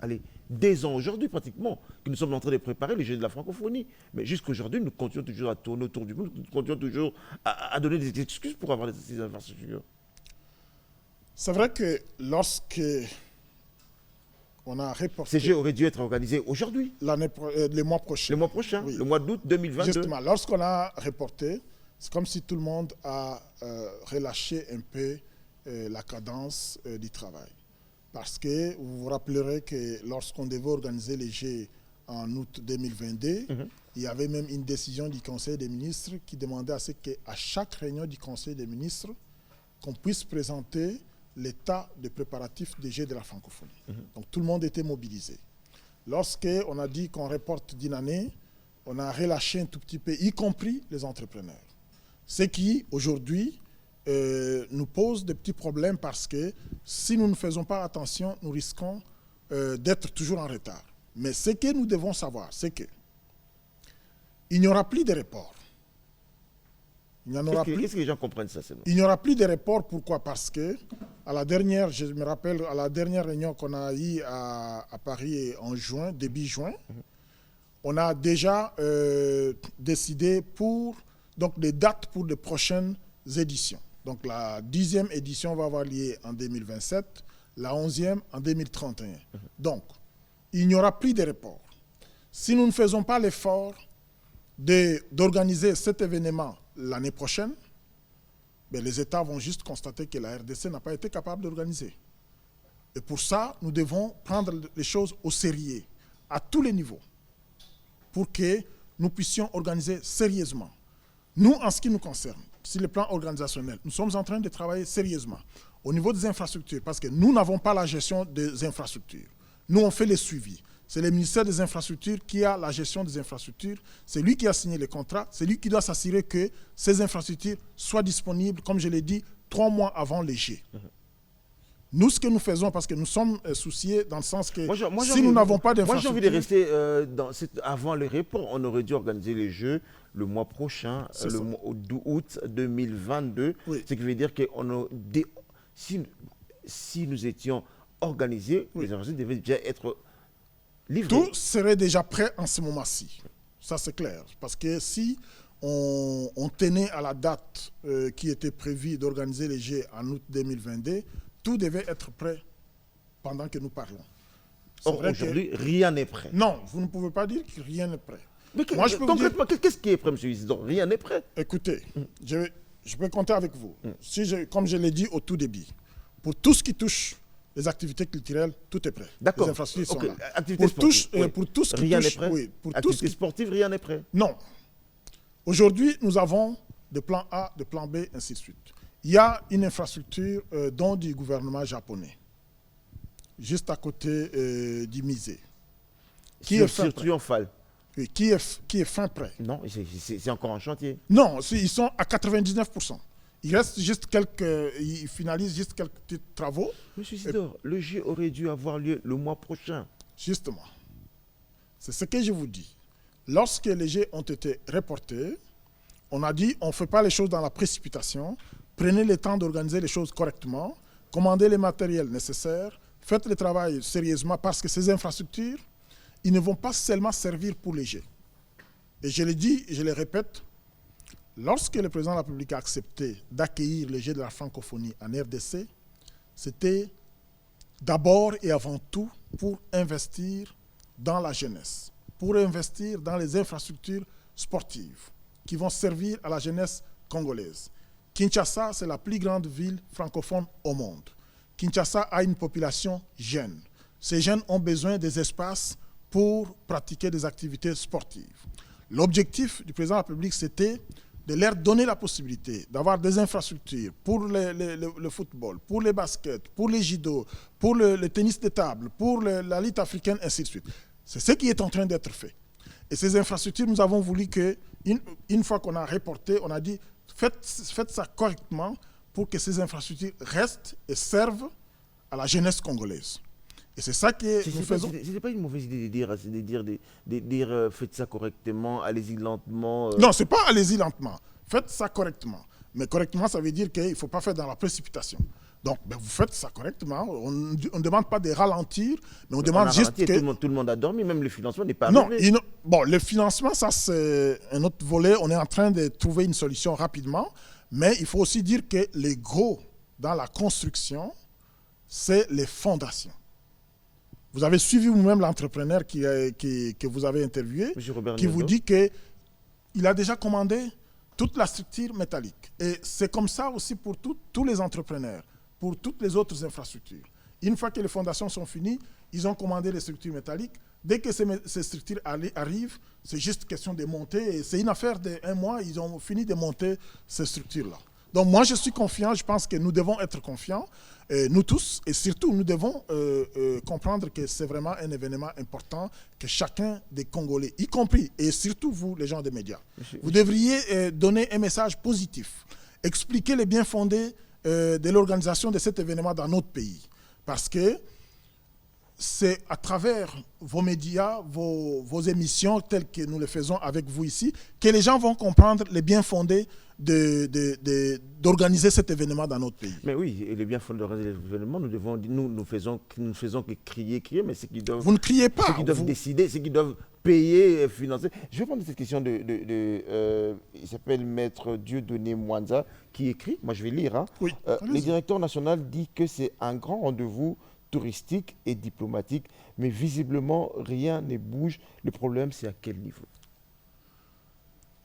allez, 2 ans aujourd'hui pratiquement, que nous sommes en train de préparer les Jeux de la francophonie. Mais jusqu'aujourd'hui, nous continuons toujours à tourner autour du monde, nous continuons toujours à donner des excuses pour avoir ces infrastructures.
C'est vrai que lorsque on a reporté...
Ces Jeux auraient dû être organisés aujourd'hui.
Le mois prochain.
Le mois prochain, oui. Le mois d'août 2022.
Justement, lorsqu'on a reporté, c'est comme si tout le monde a relâché un peu la cadence du travail. Parce que vous vous rappellerez que lorsqu'on devait organiser les Jeux en août 2022. Il y avait même une décision du Conseil des ministres qui demandait à ce qu'à chaque réunion du Conseil des ministres, qu'on puisse présenter l'état de préparatifs des Jeux de la francophonie. Donc tout le monde était mobilisé. Lorsqu'on a dit qu'on reporte d'une année, on a relâché un tout petit peu, y compris les entrepreneurs. Ce qui, aujourd'hui, nous pose des petits problèmes parce que si nous ne faisons pas attention, nous risquons d'être toujours en retard. Mais ce que nous devons savoir, c'est qu'il n'y aura plus de report.
Qu'est-ce que les gens comprennent ça?
Il n'y aura plus de report. Pourquoi? Parce que, je me rappelle, à la dernière réunion qu'on a eue à Paris en juin, début juin, on a déjà décidé donc des dates pour les prochaines éditions. Donc la 10e édition va avoir lieu en 2027, la 11e en 2031. Donc, il n'y aura plus de report. Si nous ne faisons pas l'effort d'organiser cet événement l'année prochaine, ben les États vont juste constater que la RDC n'a pas été capable d'organiser. Et pour ça, nous devons prendre les choses au sérieux, à tous les niveaux, pour que nous puissions organiser sérieusement. Nous, en ce qui nous concerne, sur le plan organisationnel, nous sommes en train de travailler sérieusement au niveau des infrastructures, parce que nous n'avons pas la gestion des infrastructures. Nous, on fait le suivi. C'est le ministère des Infrastructures qui a la gestion des infrastructures. C'est lui qui a signé les contrats. C'est lui qui doit s'assurer que ces infrastructures soient disponibles, comme je l'ai dit, 3 mois avant les Jeux. Nous, ce que nous faisons, parce que nous sommes souciés dans le sens que si nous n'avons pas d'infrastructures...
Moi, j'ai envie de rester avant le report. On aurait dû organiser les Jeux le mois prochain, le mois d'août 2022. Oui. Ce qui veut dire que si nous étions organisés, les infrastructures devaient déjà être... livré.
Tout serait déjà prêt en ce moment-ci. Ça, c'est clair. Parce que si on tenait à la date qui était prévue d'organiser les Jeux en août 2022, tout devait être prêt pendant que nous parlons.
Or, aujourd'hui, rien n'est prêt.
Non, vous ne pouvez pas dire que rien n'est prêt.
Mais concrètement, qu'est-ce qui est prêt, M. Isidore? Rien n'est prêt.
Écoutez, je peux compter avec vous. Comme je l'ai dit au tout début, pour tout ce qui touche les activités culturelles, tout est prêt.
D'accord.
Les infrastructures sont là.
Activités sportives,
pour tout ce qui
rien
touche,
n'est prêt.
Oui,
activités sportives, rien n'est prêt.
Non. Aujourd'hui, nous avons des plans A, des plans B, ainsi de suite. Il y a une infrastructure dont du gouvernement japonais, juste à côté du musée.
Qui est sur Triomphal.
Oui, qui est fin prêt.
Non, c'est encore en chantier.
Non, ils sont à 99%. Il reste juste ils finalisent juste quelques petits travaux.
Monsieur Isidore, le Jeu aurait dû avoir lieu le mois prochain.
Justement. C'est ce que je vous dis. Lorsque les Jeux ont été reportés, on a dit on ne fait pas les choses dans la précipitation. Prenez le temps d'organiser les choses correctement. Commandez les matériels nécessaires. Faites le travail sérieusement parce que ces infrastructures, ils ne vont pas seulement servir pour les Jeux. Et je le dis et je le répète, lorsque le président de la République a accepté d'accueillir les Jeux de la francophonie en RDC, c'était d'abord et avant tout pour investir dans la jeunesse, pour investir dans les infrastructures sportives qui vont servir à la jeunesse congolaise. Kinshasa, c'est la plus grande ville francophone au monde. Kinshasa a une population jeune. Ces jeunes ont besoin des espaces pour pratiquer des activités sportives. L'objectif du président de la République, c'était de leur donner la possibilité d'avoir des infrastructures pour le football, pour les baskets, pour les judo, pour le tennis de table, pour la lutte africaine, ainsi de suite. C'est ce qui est en train d'être fait. Et ces infrastructures, nous avons voulu qu'une fois qu'on a reporté, on a dit faites ça correctement pour que ces infrastructures restent et servent à la jeunesse congolaise. Et c'est ça que nous faisons.
Ce n'est pas une mauvaise idée de dire faites ça correctement, allez-y lentement.
Non, ce n'est pas allez-y lentement. Faites ça correctement. Mais correctement, ça veut dire qu'il ne faut pas faire dans la précipitation. Donc, vous faites ça correctement. On ne demande pas de ralentir, mais on demande juste que...
Tout le monde a dormi, même le financement n'est pas arrivé.
Non, bon, le financement, ça c'est un autre volet. On est en train de trouver une solution rapidement. Mais il faut aussi dire que les gros dans la construction, c'est les fondations. Vous avez suivi vous-même l'entrepreneur que vous avez interviewé, qui vous dit qu'il a déjà commandé toute la structure métallique. Et c'est comme ça aussi pour tous les entrepreneurs, pour toutes les autres infrastructures. Une fois que les fondations sont finies, ils ont commandé les structures métalliques. Dès que ces structures arrivent, c'est juste question de monter. C'est une affaire d'1 mois, ils ont fini de monter ces structures-là. Donc moi, je suis confiant, je pense que nous devons être confiants, nous tous, et surtout, nous devons comprendre que c'est vraiment un événement important que chacun des Congolais, y compris, et surtout vous, les gens des médias, vous devriez donner un message positif, expliquer les biens fondés de l'organisation de cet événement dans notre pays. Parce que c'est à travers vos médias, vos émissions, telles que nous le faisons avec vous ici, que les gens vont comprendre les biens fondés d'organiser cet événement dans notre pays.
Mais oui, et les bien fondés d'organiser l'événement, nous faisons que crier, mais c'est qu'ils doivent...
Vous ne criez pas.
Ceux qui doivent décider, ceux qui doivent payer, financer. Je vais prendre cette question il s'appelle Maître Dieudonné Mwanza, qui écrit, moi je vais lire. Hein.
Oui,
le directeur national dit que c'est un grand rendez-vous touristique et diplomatique, mais visiblement rien ne bouge. Le problème, c'est à quel niveau?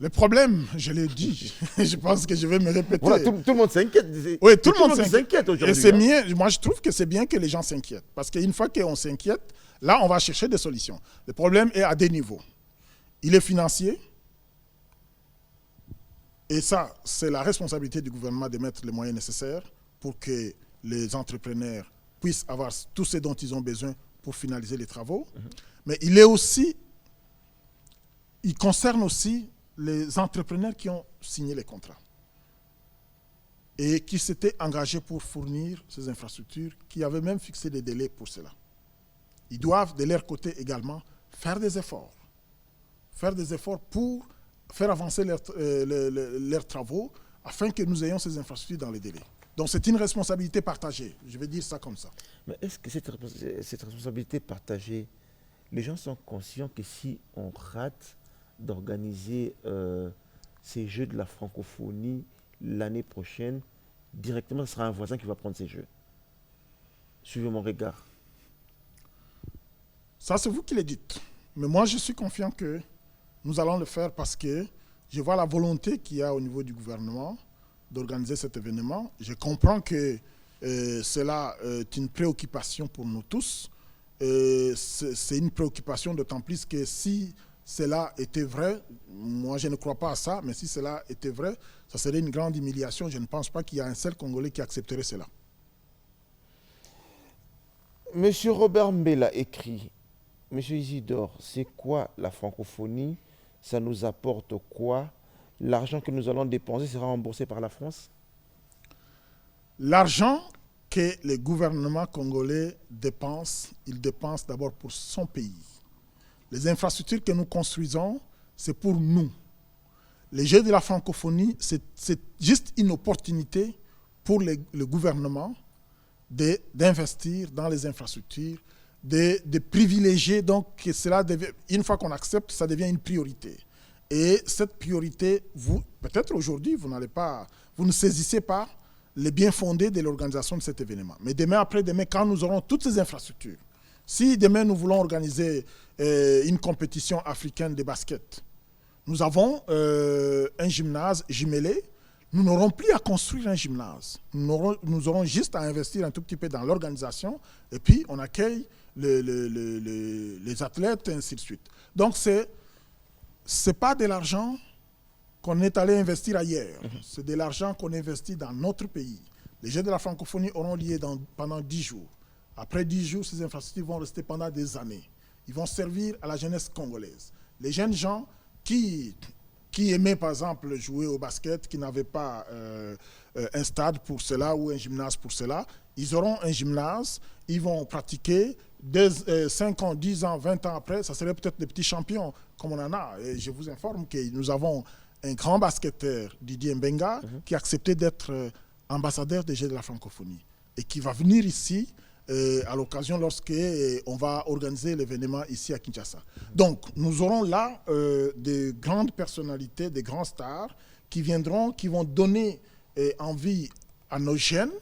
Le problème, je l'ai dit, je pense que je vais me répéter.
Voilà, tout le monde s'inquiète.
Oui, tout le monde s'inquiète
aujourd'hui.
Et c'est mieux, moi je trouve que c'est bien que les gens s'inquiètent. Parce qu'une fois qu'on s'inquiète, là on va chercher des solutions. Le problème est à des niveaux. Il est financier. Et ça, c'est la responsabilité du gouvernement de mettre les moyens nécessaires pour que les entrepreneurs puissent avoir tout ce dont ils ont besoin pour finaliser les travaux. Mais il concerne aussi les entrepreneurs qui ont signé les contrats et qui s'étaient engagés pour fournir ces infrastructures, qui avaient même fixé des délais pour cela. Ils doivent, de leur côté également, faire des efforts pour faire avancer leurs travaux afin que nous ayons ces infrastructures dans les délais. Donc c'est une responsabilité partagée, je vais dire ça comme ça.
Mais est-ce que cette responsabilité partagée, les gens sont conscients que si on rate d'organiser ces Jeux de la francophonie l'année prochaine, directement ce sera un voisin qui va prendre ces Jeux? Suivez mon regard.
Ça c'est vous qui le dites. Mais moi je suis confiant que nous allons le faire parce que je vois la volonté qu'il y a au niveau du gouvernement d'organiser cet événement. Je comprends que cela est une préoccupation pour nous tous. C'est une préoccupation d'autant plus que si cela était vrai, moi je ne crois pas à ça, mais si cela était vrai, ça serait une grande humiliation. Je ne pense pas qu'il y a un seul Congolais qui accepterait cela.
Monsieur Robert Mbela écrit, Monsieur Isidore, c'est quoi la francophonie? Ça nous apporte quoi? L'argent que nous allons dépenser sera remboursé par la France?
L'argent que le gouvernement congolais dépense, il dépense d'abord pour son pays. Les infrastructures que nous construisons, c'est pour nous. Les Jeux de la francophonie, c'est juste une opportunité pour le gouvernement d'investir dans les infrastructures, de privilégier, donc que cela une fois qu'on accepte, ça devient une priorité. Et cette priorité, peut-être aujourd'hui, vous ne saisissez pas les biens fondés de l'organisation de cet événement. Mais demain, après-demain, quand nous aurons toutes ces infrastructures, si demain nous voulons organiser une compétition africaine de basket, nous avons un gymnase jumelé, nous n'aurons plus à construire un gymnase. Nous aurons juste à investir un tout petit peu dans l'organisation et puis on accueille les athlètes et ainsi de suite. Donc c'est pas de l'argent qu'on est allé investir ailleurs. C'est de l'argent qu'on investit dans notre pays. Les Jeux de la francophonie auront lieu pendant 10 jours. Après 10 jours, ces infrastructures vont rester pendant des années. Ils vont servir à la jeunesse congolaise. Les jeunes gens qui aimaient, par exemple, jouer au basket, qui n'avaient pas un stade pour cela ou un gymnase pour cela, ils auront un gymnase, ils vont pratiquer. 5 ans, 10 ans, 20 ans après, ça serait peut-être des petits champions comme on en a. Et je vous informe que nous avons un grand basketteur, Didier Mbenga, qui a accepté d'être ambassadeur des Jeux de la francophonie et qui va venir ici à l'occasion lorsqu'on va organiser l'événement ici à Kinshasa. Donc, nous aurons là des grandes personnalités, des grands stars qui viendront, qui vont donner envie à nos jeunes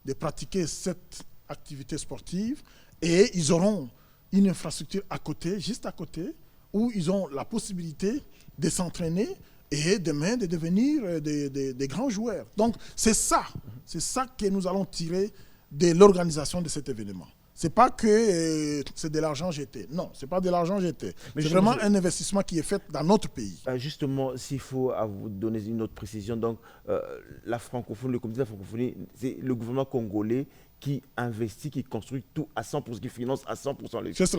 de pratiquer cette activité sportive et ils auront une infrastructure à côté, juste à côté, où ils ont la possibilité de s'entraîner et demain de devenir des grands joueurs. Donc, c'est ça que nous allons tirer de l'organisation de cet événement. Ce n'est pas que c'est de l'argent jeté. Non, ce n'est pas de l'argent jeté. C'est vraiment un investissement qui est fait dans notre pays.
Justement, s'il faut vous donner une autre précision, donc la francophonie, le comité de la francophonie, c'est le gouvernement congolais qui investit, qui construit tout à 100%, qui finance à 100% les
choses.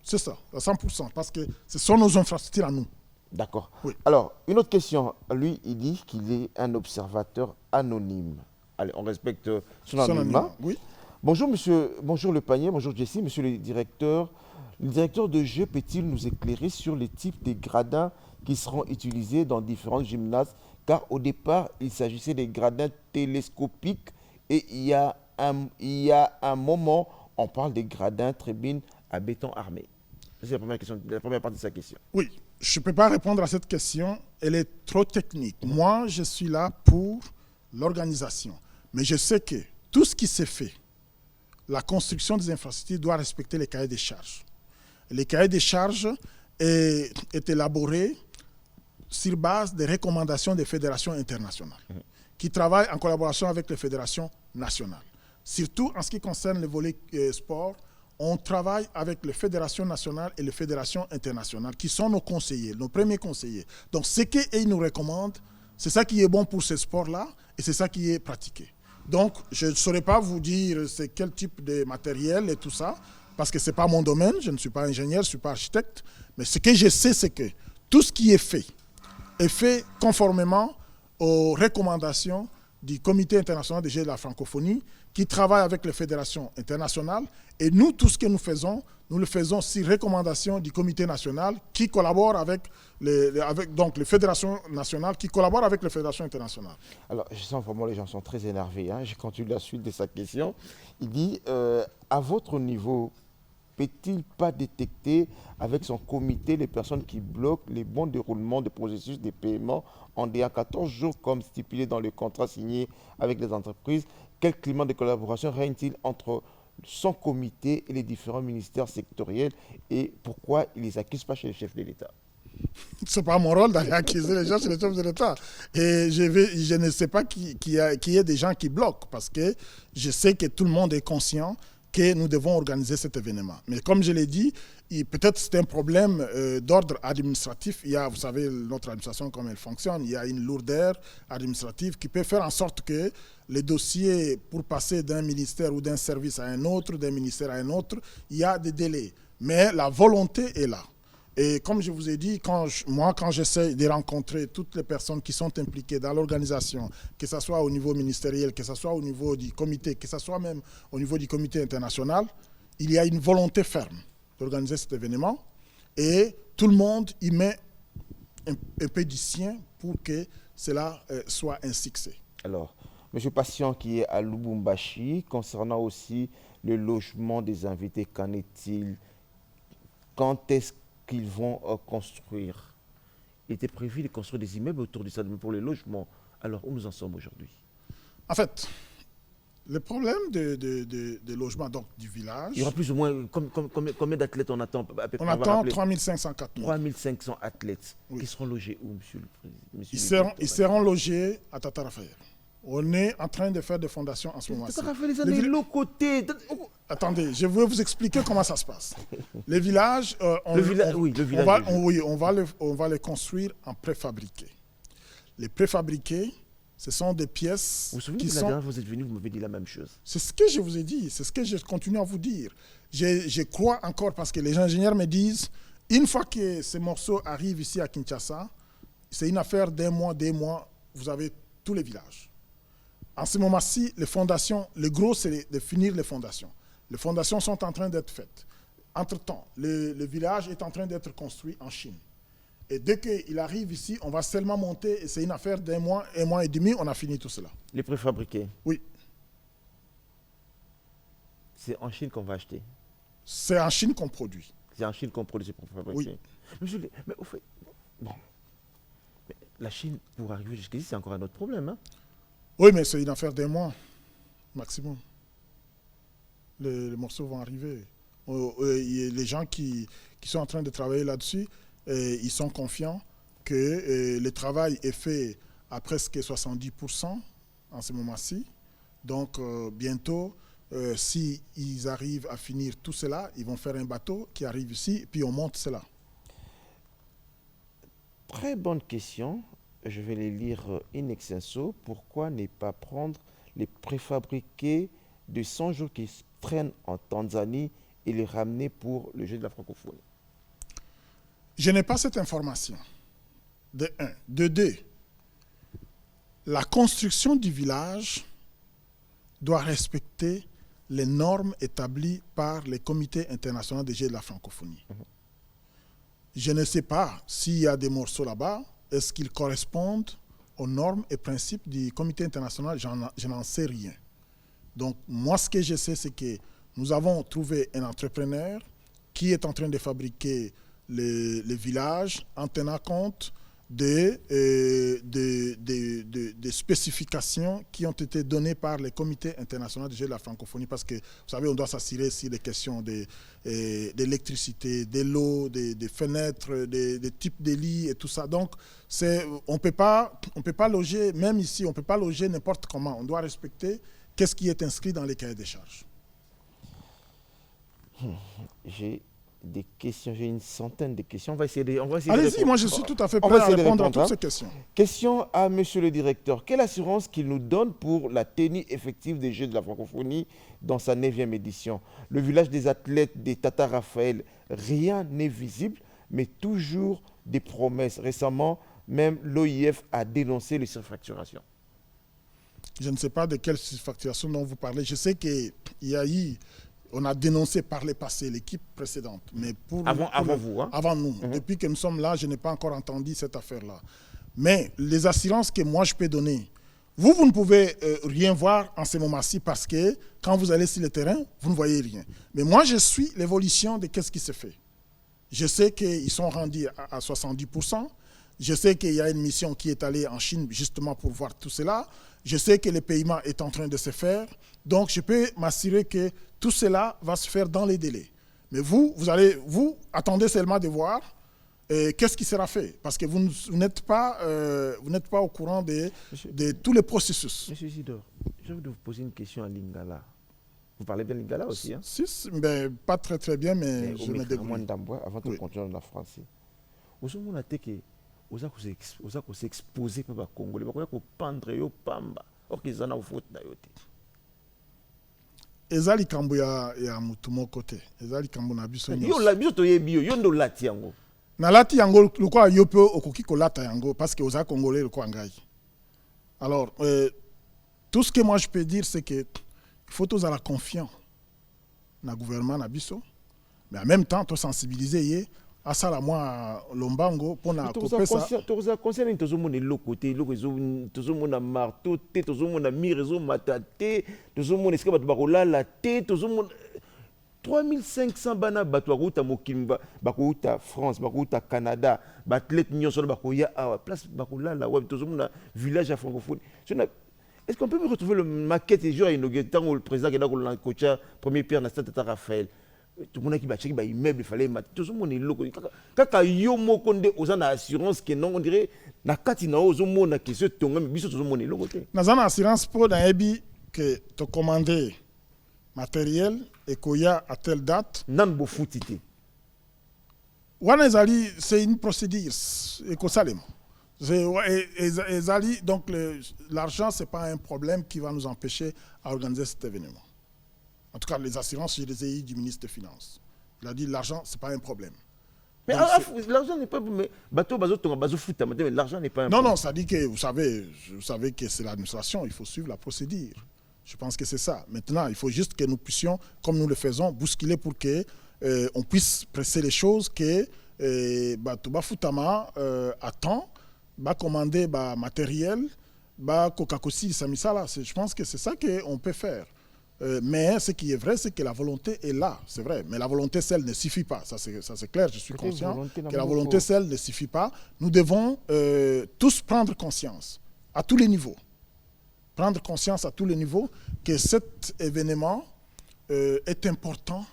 C'est ça, à 100%, parce que ce sont nos infrastructures à nous.
D'accord.
Oui.
Alors, une autre question. Lui, il dit qu'il est un observateur anonyme. Allez, on respecte son anonymat.
Oui.
Bonjour, monsieur. Bonjour, Le Panier. Bonjour, Jessie. Monsieur le directeur. Le directeur de jeu peut-il nous éclairer sur les types de gradins qui seront utilisés dans différents gymnases? Car au départ, il s'agissait des gradins télescopiques et il y a un moment, on parle des gradins tribunes à béton armé. C'est la première partie de sa question.
Oui, je ne peux pas répondre à cette question. Elle est trop technique. Moi, je suis là pour l'organisation. Mais je sais que tout ce qui s'est fait, la construction des infrastructures doit respecter les cahiers des charges. Les cahiers des charges est élaboré sur base des recommandations des fédérations internationales qui travaillent en collaboration avec les fédérations nationales. Surtout en ce qui concerne le volet sport, on travaille avec les fédérations nationales et les fédérations internationales qui sont nos conseillers, nos premiers conseillers. Donc ce qu'ils nous recommandent, c'est ça qui est bon pour ce sport-là et c'est ça qui est pratiqué. Donc je ne saurais pas vous dire c'est quel type de matériel et tout ça, parce que ce n'est pas mon domaine, je ne suis pas ingénieur, je ne suis pas architecte, mais ce que je sais, c'est que tout ce qui est fait conformément aux recommandations du Comité international des Jeux de la francophonie, qui travaille avec les fédérations internationales. Et nous, tout ce que nous le faisons sur recommandation du Comité national, qui collabore avec les fédérations nationales, qui collaborent avec les fédérations internationales.
Alors, je sens vraiment les gens sont très énervés. Je continue la suite de sa question. Il dit, à votre niveau, peut-il pas détecter avec son comité les personnes qui bloquent les bons déroulements des processus de paiement en délai 14 jours comme stipulé dans le contrat signé avec les entreprises? Quel climat de collaboration règne-t-il entre son comité et les différents ministères sectoriels et pourquoi il ne les accuse pas chez le chef de l'État?
Ce n'est pas mon rôle d'aller accuser les gens chez le chef de l'État. Et je ne sais pas qu'il y ait des gens qui bloquent parce que je sais que tout le monde est conscient que nous devons organiser cet événement. Mais comme je l'ai dit, peut-être c'est un problème d'ordre administratif. Il y a, vous savez, notre administration, comme elle fonctionne, il y a une lourdeur administrative qui peut faire en sorte que les dossiers, pour passer d'un ministère ou d'un service à un autre, d'un ministère à un autre, il y a des délais. Mais la volonté est là. Et comme je vous ai dit, quand j'essaie de rencontrer toutes les personnes qui sont impliquées dans l'organisation, que ce soit au niveau ministériel, que ce soit au niveau du comité, que ce soit même au niveau du comité international, il y a une volonté ferme d'organiser cet événement et tout le monde y met un peu du sien pour que cela soit un succès.
Alors, M. Patient qui est à Lubumbashi, concernant aussi le logement des invités, qu'en est-il? Quand est-ce qu'ils vont construire? Il était prévu de construire des immeubles autour du stade pour les logements. Alors, où nous en sommes aujourd'hui?
En fait, le problème de logement donc, du village...
Il y aura plus ou moins... Combien d'athlètes on attend?
On attend 3504.
3500 athlètes.
Oui.
Qui seront logés où, monsieur le président?
Ils seront logés à Tata Raphaël. On est en train de faire des fondations en ce moment-ci.
Tata Raphaël, les années de l'autre côté.
Attendez, je vais vous expliquer comment ça se passe. Les villages, on va les construire en préfabriqué. Les préfabriqués, ce sont des pièces
vous vous souvenez que la dernière fois vous êtes venu, vous m'avez dit la même chose.
C'est ce que je vous ai dit, c'est ce que je continue à vous dire. Je crois encore parce que les ingénieurs me disent, une fois que ces morceaux arrivent ici à Kinshasa, c'est une affaire d'un mois, 2 mois, vous avez tous les villages. En ce moment-ci, les fondations, le gros, c'est de finir les fondations. Les fondations sont en train d'être faites. Entre-temps, le village est en train d'être construit en Chine. Et dès qu'il arrive ici, on va seulement monter, et c'est une affaire d'1 mois, 1 mois et demi, on a fini tout cela.
Les préfabriqués?
Oui.
C'est en Chine qu'on va acheter?
C'est en Chine qu'on produit.
C'est en Chine qu'on produit ces préfabriqués?
Oui.
Monsieur, mais au fait, bon, mais la Chine, pour arriver jusqu'ici, c'est encore un autre problème, hein?
Oui, mais c'est une affaire d'1 mois, maximum. Les morceaux vont arriver. Les gens qui sont en train de travailler là-dessus, ils sont confiants que le travail est fait à presque 70% en ce moment-ci. Donc, bientôt, s'ils arrivent à finir tout cela, ils vont faire un bateau qui arrive ici, puis on monte cela.
Très bonne question. Je vais les lire in extenso. Pourquoi ne pas prendre les préfabriqués de 100 jours qui traînent en Tanzanie et les ramener pour le jeu de la francophonie?
Je n'ai pas cette information, de un. De deux, la construction du village doit respecter les normes établies par les comités internationaux des Jeux de la francophonie. Je ne sais pas s'il y a des morceaux là-bas, est-ce qu'ils correspondent aux normes et principes du comité international, je n'en sais rien. Donc moi, ce que je sais, c'est que nous avons trouvé un entrepreneur qui est en train de fabriquer les villages en tenant compte des spécifications qui ont été données par les comités internationaux des Jeux de la francophonie, parce que, vous savez, on doit s'assurer sur les questions d'électricité, de l'eau, des fenêtres, des types de lits et tout ça. Donc, on ne peut pas loger, même ici, on ne peut pas loger n'importe comment. On doit respecter qu'est-ce qui est inscrit dans les cahiers des charges.
J'ai des questions, j'ai une centaine de questions. On va essayer de
Allez-y, moi je suis tout à fait prêt à répondre à toutes ces questions.
Question à monsieur le directeur. Quelle assurance qu'il nous donne pour la tenue effective des Jeux de la francophonie dans sa 9e édition? Le village des athlètes des Tata Raphaël, rien n'est visible, mais toujours des promesses. Récemment, même l'OIF a dénoncé les surfacturations.
Je ne sais pas de quelle surfacturation dont vous parlez. Je sais qu'il y a eu... On a dénoncé par le passé l'équipe précédente. Mais
avant vous, hein?
Avant nous. Depuis que nous sommes là, je n'ai pas encore entendu cette affaire-là. Mais les assurances que moi je peux donner, vous ne pouvez rien voir en ce moment-ci parce que quand vous allez sur le terrain, vous ne voyez rien. Mais moi, je suis l'évolution de ce qui se fait. Je sais qu'ils sont rendus à 70%. Je sais qu'il y a une mission qui est allée en Chine justement pour voir tout cela. Je sais que le paiement est en train de se faire. Donc, je peux m'assurer que tout cela va se faire dans les délais. Mais vous attendez seulement de voir qu'est-ce qui sera fait. Parce que vous n'êtes pas au courant de tous les processus.
Monsieur Isidore, je vais vous poser une question en lingala. Vous parlez bien lingala aussi, hein?
Si, mais pas très très bien, mais je me débrouille.
Avant de continuer dans la français. Vous avez que vous s'exposer par les Congolais, vous avez pendre yo pamba, or qu'ils en ont faute d'ailleurs.
Ezali kambo ya mutu moko te. Ezali kambo na biso nyonso.
Yo la biso to yebi yo ndo lati yango.
Na lati yango lokwa yo pe okoki kolata yango parce que oza congolais lokwa ngai. Alors tout ce que moi je peux dire c'est que il faut tous avoir confiance na gouvernement na biso, mais en même temps to sensibiliser ye asala moi lombango pona kopesa.
Toza concerne tozomona lokote loko tozomona marteau te tozomona mirezo matate tozomona esika bato bakolala te tozomona 3500 bana bato bakouta mokimba bakouta France bakouta Canada bathlète nyonso bakoya awa place bakolala ouais tozomona village à francophone. Est-ce qu'on peut me retrouver le maquette et jour à inaugurer tant le président qui est là coach premier pierre na stade Tata Raphaël? Tout le monde qui va checker immeuble il fallait tout le monde est loco kaka yo moko nde ozana assurance que non on dirait na kati na ozomona que ce tonga biso tout le monde est loco te
na zana assurance pour na ebi que te commander matériel et koya à telle date
nan bo futité
wana ezali c'est une procédure ekosalema ezali donc l'argent c'est pas un problème qui va nous empêcher à organiser cet événement. En tout cas, les assurances, je les ai eues du ministre des Finances. Il a dit l'argent, ce n'est pas un problème.
Mais l'argent n'est pas... Mais l'argent n'est pas un problème.
Non, ça dit que, vous savez que c'est l'administration, il faut suivre la procédure. Je pense que c'est ça. Maintenant, il faut juste que nous puissions, comme nous le faisons, bousculer pour qu'on puisse presser les choses, que Touba Foutama attend, commander matériel, Coca-Cola, Samisala. Je pense que c'est ça qu'on peut faire. Mais ce qui est vrai, c'est que la volonté est là, c'est vrai. Mais la volonté seule ne suffit pas. Ça c'est clair, je suis conscient que la volonté seule ne suffit pas. Nous devons tous prendre conscience, à tous les niveaux. Prendre conscience à tous les niveaux que cet événement est important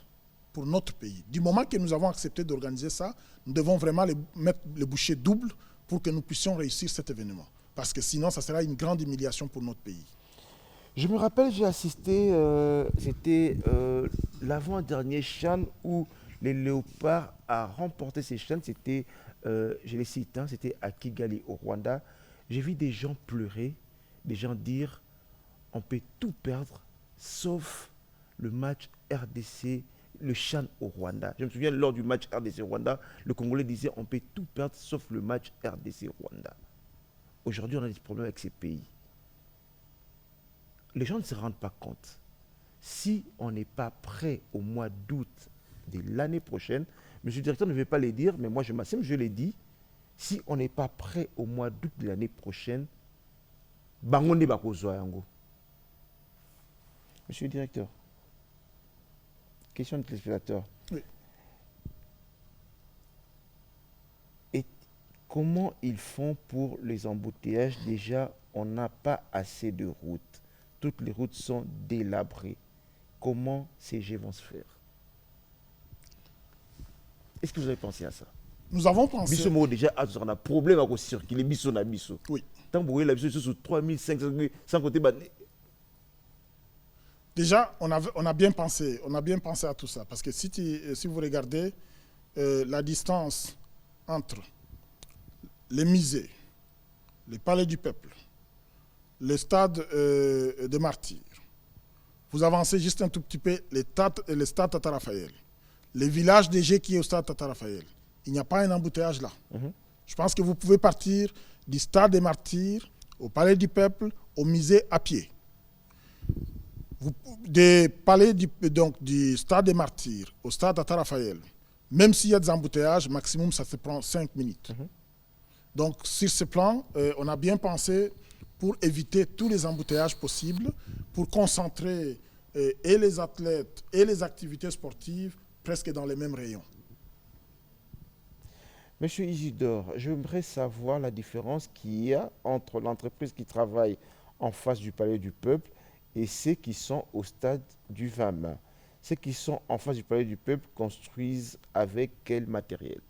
pour notre pays. Du moment que nous avons accepté d'organiser ça, nous devons vraiment mettre le bouchée double pour que nous puissions réussir cet événement. Parce que sinon, ça sera une grande humiliation pour notre pays.
Je me rappelle, j'ai assisté, c'était l'avant-dernier CHAN où les Léopards a remporté ces CHAN. C'était, je les cite, hein, c'était à Kigali, au Rwanda. J'ai vu des gens pleurer, des gens dire on peut tout perdre sauf le match RDC, le CHAN au Rwanda. Je me souviens, lors du match RDC-Rwanda, le Congolais disait on peut tout perdre sauf le match RDC-Rwanda. Aujourd'hui, on a des problèmes avec ces pays. Les gens ne se rendent pas compte. Si on n'est pas prêt au mois d'août de l'année prochaine, M. le directeur ne veut pas les dire, mais moi je m'assume, je l'ai dit, si on n'est pas prêt au mois d'août de l'année prochaine, bangonde bakozwa yango. Monsieur le directeur, question de téléspectateur.
Oui.
Et comment ils font pour les embouteillages? Déjà, on n'a pas assez de routes. Toutes les routes sont délabrées. Comment ces jets vont se faire? Est-ce que vous avez pensé à ça?
Nous avons pensé.
Bisso mo déjà on a problème avec circuler bisso na bisso.
Oui.
Tant que vous voyez la bisso sur 3500 sans côté
Déjà, on a bien pensé à tout ça. Parce que si vous regardez la distance entre les musées, les palais du peuple, le stade de Martyrs, vous avancez juste un tout petit peu, le stade Tata Raphaël, le village des G qui est au stade Tata Raphaël. Il n'y a pas un embouteillage là. Je pense que vous pouvez partir du stade des Martyrs, au palais du peuple, au musée à pied. Des palais du stade des Martyrs au stade Tata Raphaël, même s'il y a des embouteillages, maximum ça se prend 5 minutes. Donc sur ce plan, on a bien pensé pour éviter tous les embouteillages possibles, pour concentrer et les athlètes et les activités sportives presque dans les mêmes rayons.
Monsieur Isidore, j'aimerais savoir la différence qu'il y a entre l'entreprise qui travaille en face du Palais du Peuple et ceux qui sont au stade du VAM. Ceux qui sont en face du Palais du Peuple construisent avec quel matériel?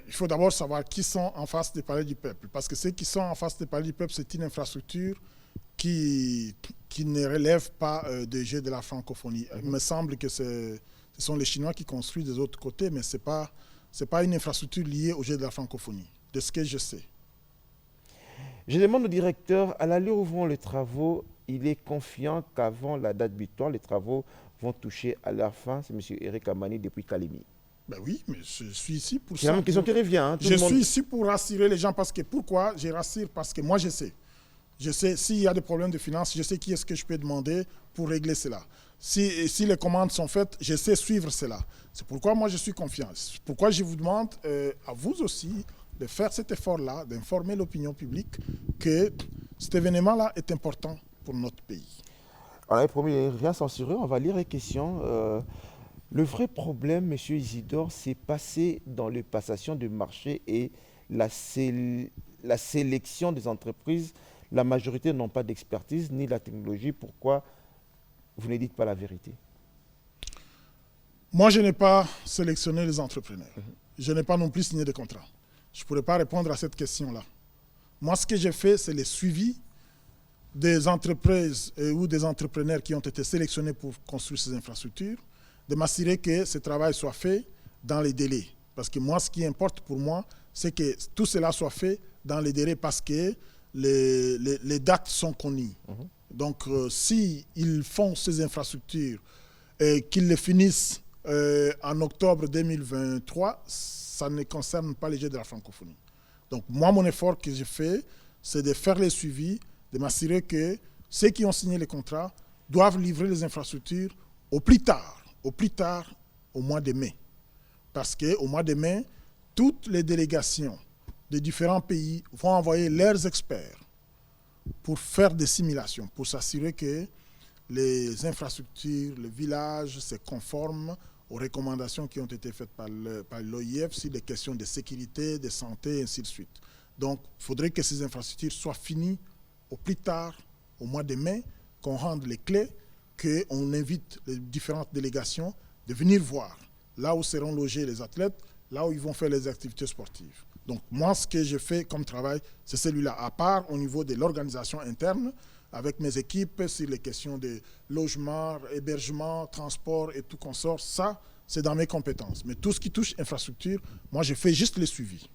Il faut d'abord savoir qui sont en face du Palais du Peuple. Parce que ceux qui sont en face du Palais du Peuple, c'est une infrastructure qui ne relève pas des Jeux de la francophonie. Il me semble que ce sont les Chinois qui construisent des autres côtés, mais ce n'est pas une infrastructure liée aux Jeux de la francophonie, de ce que je sais.
Je demande au directeur, à l'allure où vont les travaux, il est confiant qu'avant la date butoir, les travaux vont toucher à leur fin. C'est M. Eric Amani depuis Kalemi.
Oui, mais je suis ici pour ça.
C'est la même question qui revient. Hein,
je suis ici pour rassurer les gens. Parce que pourquoi je rassure? Parce que moi, je sais. Je sais, s'il y a des problèmes de finances, je sais qui est-ce que je peux demander pour régler cela. Si les commandes sont faites, je sais suivre cela. C'est pourquoi moi, je suis confiant. C'est pourquoi je vous demande à vous aussi de faire cet effort-là, d'informer l'opinion publique que cet événement-là est important pour notre pays.
On avait promis rien censurer, on va lire les questions. Le vrai problème, M. Isidore, c'est passé dans les passations de marché et la sélection des entreprises. La majorité n'ont pas d'expertise ni la technologie. Pourquoi vous ne dites pas la vérité?
Moi, je n'ai pas sélectionné les entrepreneurs. Je n'ai pas non plus signé de contrat. Je ne pourrais pas répondre à cette question-là. Moi, ce que j'ai fait, c'est le suivi des entreprises ou des entrepreneurs qui ont été sélectionnés pour construire ces infrastructures, de m'assurer que ce travail soit fait dans les délais. Parce que moi, ce qui importe pour moi, c'est que tout cela soit fait dans les délais parce que les dates sont connues. Donc, s'ils font ces infrastructures et qu'ils les finissent en octobre 2023, ça ne concerne pas les Jeux de la francophonie. Donc, moi, mon effort que j'ai fait, c'est de faire les suivis, de m'assurer que ceux qui ont signé les contrats doivent livrer les infrastructures au plus tard au mois de mai. Parce qu'au mois de mai, toutes les délégations de différents pays vont envoyer leurs experts pour faire des simulations, pour s'assurer que les infrastructures, les villages se conforment aux recommandations qui ont été faites par l'OIF sur des questions de sécurité, de santé, et ainsi de suite. Donc, il faudrait que ces infrastructures soient finies au plus tard, au mois de mai, qu'on rende les clés, qu'on invite les différentes délégations de venir voir là où seront logés les athlètes, là où ils vont faire les activités sportives. Donc, moi, ce que j'ai fait comme travail, c'est celui-là. À part au niveau de l'organisation interne, avec mes équipes sur les questions de logement, hébergement, transport et tout consort. Ça, c'est dans mes compétences. Mais tout ce qui touche infrastructure, moi, je fais juste le suivi.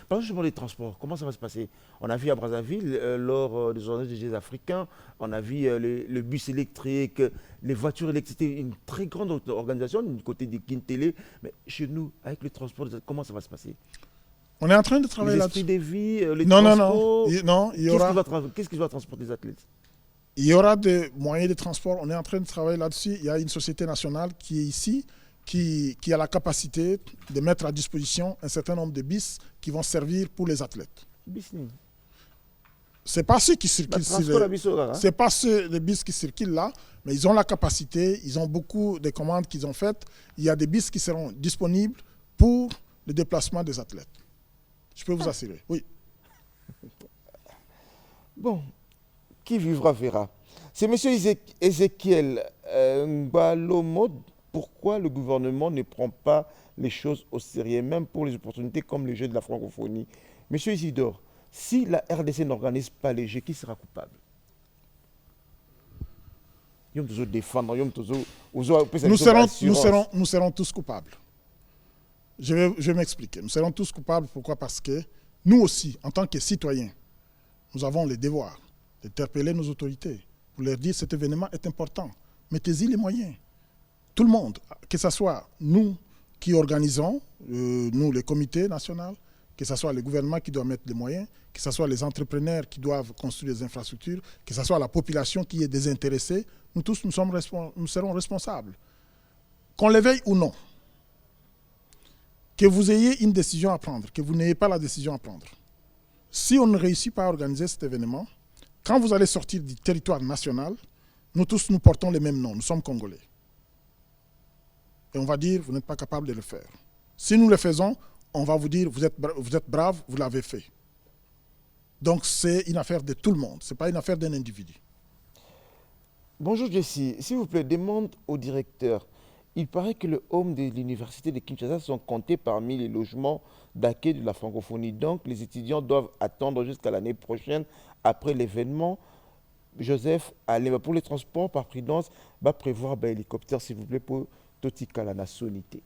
Parlons justement des transports. Comment ça va se passer? On a vu à Brazzaville, lors des journées des Jeux africains, on a vu le bus électrique, les voitures électriques. C'était une très grande organisation du côté de Kintélé. Mais chez nous, avec le transport, comment ça va se passer?
On est en train de travailler là-dessus.
L'esprit des vies, les
Non,
transports.
non.
Qu'est-ce qui va transporter les athlètes?
Il y aura des moyens de transport. On est en train de travailler là-dessus. Il y a une société nationale qui est ici, qui a la capacité de mettre à disposition un certain nombre de bus qui vont servir pour les athlètes. Ce n'est pas ceux qui circulent c'est pas les bus qui circulent là, mais ils ont la capacité, ils ont beaucoup de commandes qu'ils ont faites. Il y a des bus qui seront disponibles pour le déplacement des athlètes. Je peux vous assurer, oui.
Bon, qui vivra verra. C'est M. Ézéchiel Ngbalomod. Pourquoi le gouvernement ne prend pas les choses au sérieux, même pour les opportunités comme les Jeux de la francophonie? Monsieur Isidore, si la RDC n'organise pas les Jeux, qui sera coupable?
Nous serons tous coupables. Je vais m'expliquer. Nous serons tous coupables. Pourquoi? Parce que nous aussi, en tant que citoyens, nous avons le devoir d'interpeller nos autorités pour leur dire que cet événement est important. Mettez-y les moyens. Tout le monde, que ce soit nous qui organisons, nous les comités nationaux, que ce soit le gouvernement qui doit mettre les moyens, que ce soit les entrepreneurs qui doivent construire des infrastructures, que ce soit la population qui est désintéressée, nous tous nous serons responsables. Qu'on le veuille ou non, que vous ayez une décision à prendre, que vous n'ayez pas la décision à prendre. Si on ne réussit pas à organiser cet événement, quand vous allez sortir du territoire national, nous tous nous portons les mêmes noms, nous sommes Congolais. Et on va dire, vous n'êtes pas capable de le faire. Si nous le faisons, on va vous dire, vous êtes brave, vous l'avez fait. Donc c'est une affaire de tout le monde, ce n'est pas une affaire d'un individu.
Bonjour Jessie, s'il vous plaît, demande au directeur. Il paraît que le home de l'université de Kinshasa sont comptés parmi les logements d'accueil de la francophonie. Donc les étudiants doivent attendre jusqu'à l'année prochaine après l'événement. Joseph, pour les transports, par prudence, va prévoir un hélicoptère, s'il vous plaît, pour Totika la nationalité.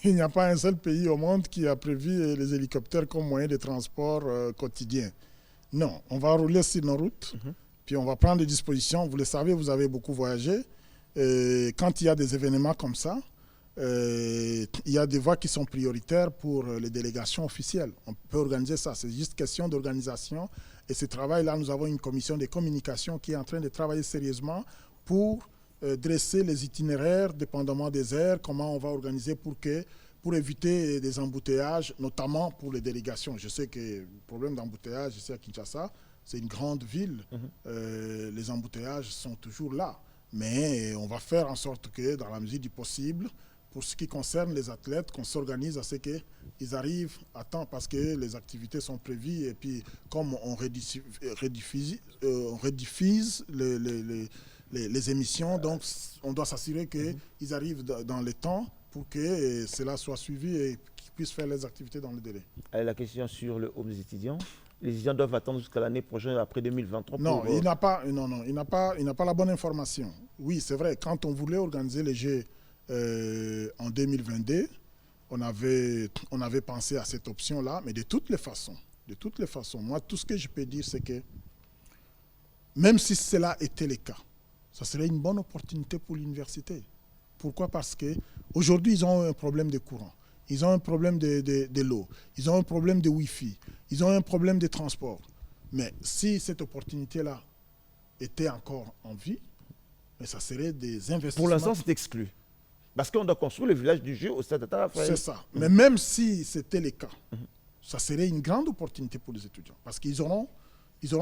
Il n'y a pas un seul pays au monde qui a prévu les hélicoptères comme moyen de transport quotidien. Non, on va rouler sur nos routes, puis on va prendre des dispositions. Vous le savez, vous avez beaucoup voyagé. Et quand il y a des événements comme ça, il y a des voies qui sont prioritaires pour les délégations officielles. On peut organiser ça, c'est juste question d'organisation. Et ce travail-là, nous avons une commission de communication qui est en train de travailler sérieusement pour dresser les itinéraires dépendamment des aires, comment on va organiser pour éviter des embouteillages, notamment pour les délégations. Je sais que le problème d'embouteillage ici à Kinshasa, c'est une grande ville. Les embouteillages sont toujours là. Mais on va faire en sorte que, dans la mesure du possible, pour ce qui concerne les athlètes, qu'on s'organise à ce qu'ils arrivent à temps parce que les activités sont prévues. Et puis, comme on rediffuse les émissions, donc on doit s'assurer qu'ils arrivent dans le temps pour que cela soit suivi et qu'ils puissent faire les activités dans le délai.
Allez, la question sur le home des étudiants. Les étudiants doivent attendre jusqu'à l'année prochaine, après 2023.
Non, il n'a pas la bonne information. Oui, c'est vrai, quand on voulait organiser les Jeux en 2022, on avait pensé à cette option-là, mais de toutes les façons, moi, tout ce que je peux dire, c'est que même si cela était le cas, ça serait une bonne opportunité pour l'université. Pourquoi? Parce qu'aujourd'hui, ils ont un problème de courant, ils ont un problème de l'eau, ils ont un problème de Wi-Fi, ils ont un problème de transport. Mais si cette opportunité-là était encore en vie, mais ça serait des investissements.
Pour l'instant, c'est exclu. Parce qu'on doit construire le village du jeu au stade de Raphaël.
C'est ça. Mais même si c'était le cas, ça serait une grande opportunité pour les étudiants. Parce qu'ils auront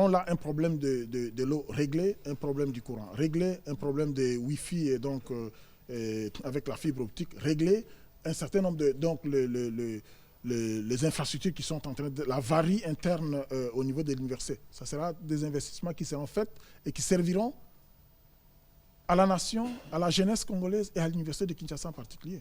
là un problème de l'eau réglé, un problème du courant réglé, un problème de Wi-Fi et donc avec la fibre optique réglé, un certain nombre de... Donc les infrastructures qui sont en train de... La varie interne au niveau de l'université. Ça sera des investissements qui seront faits et qui serviront à la nation, à la jeunesse congolaise et à l'université de Kinshasa en particulier.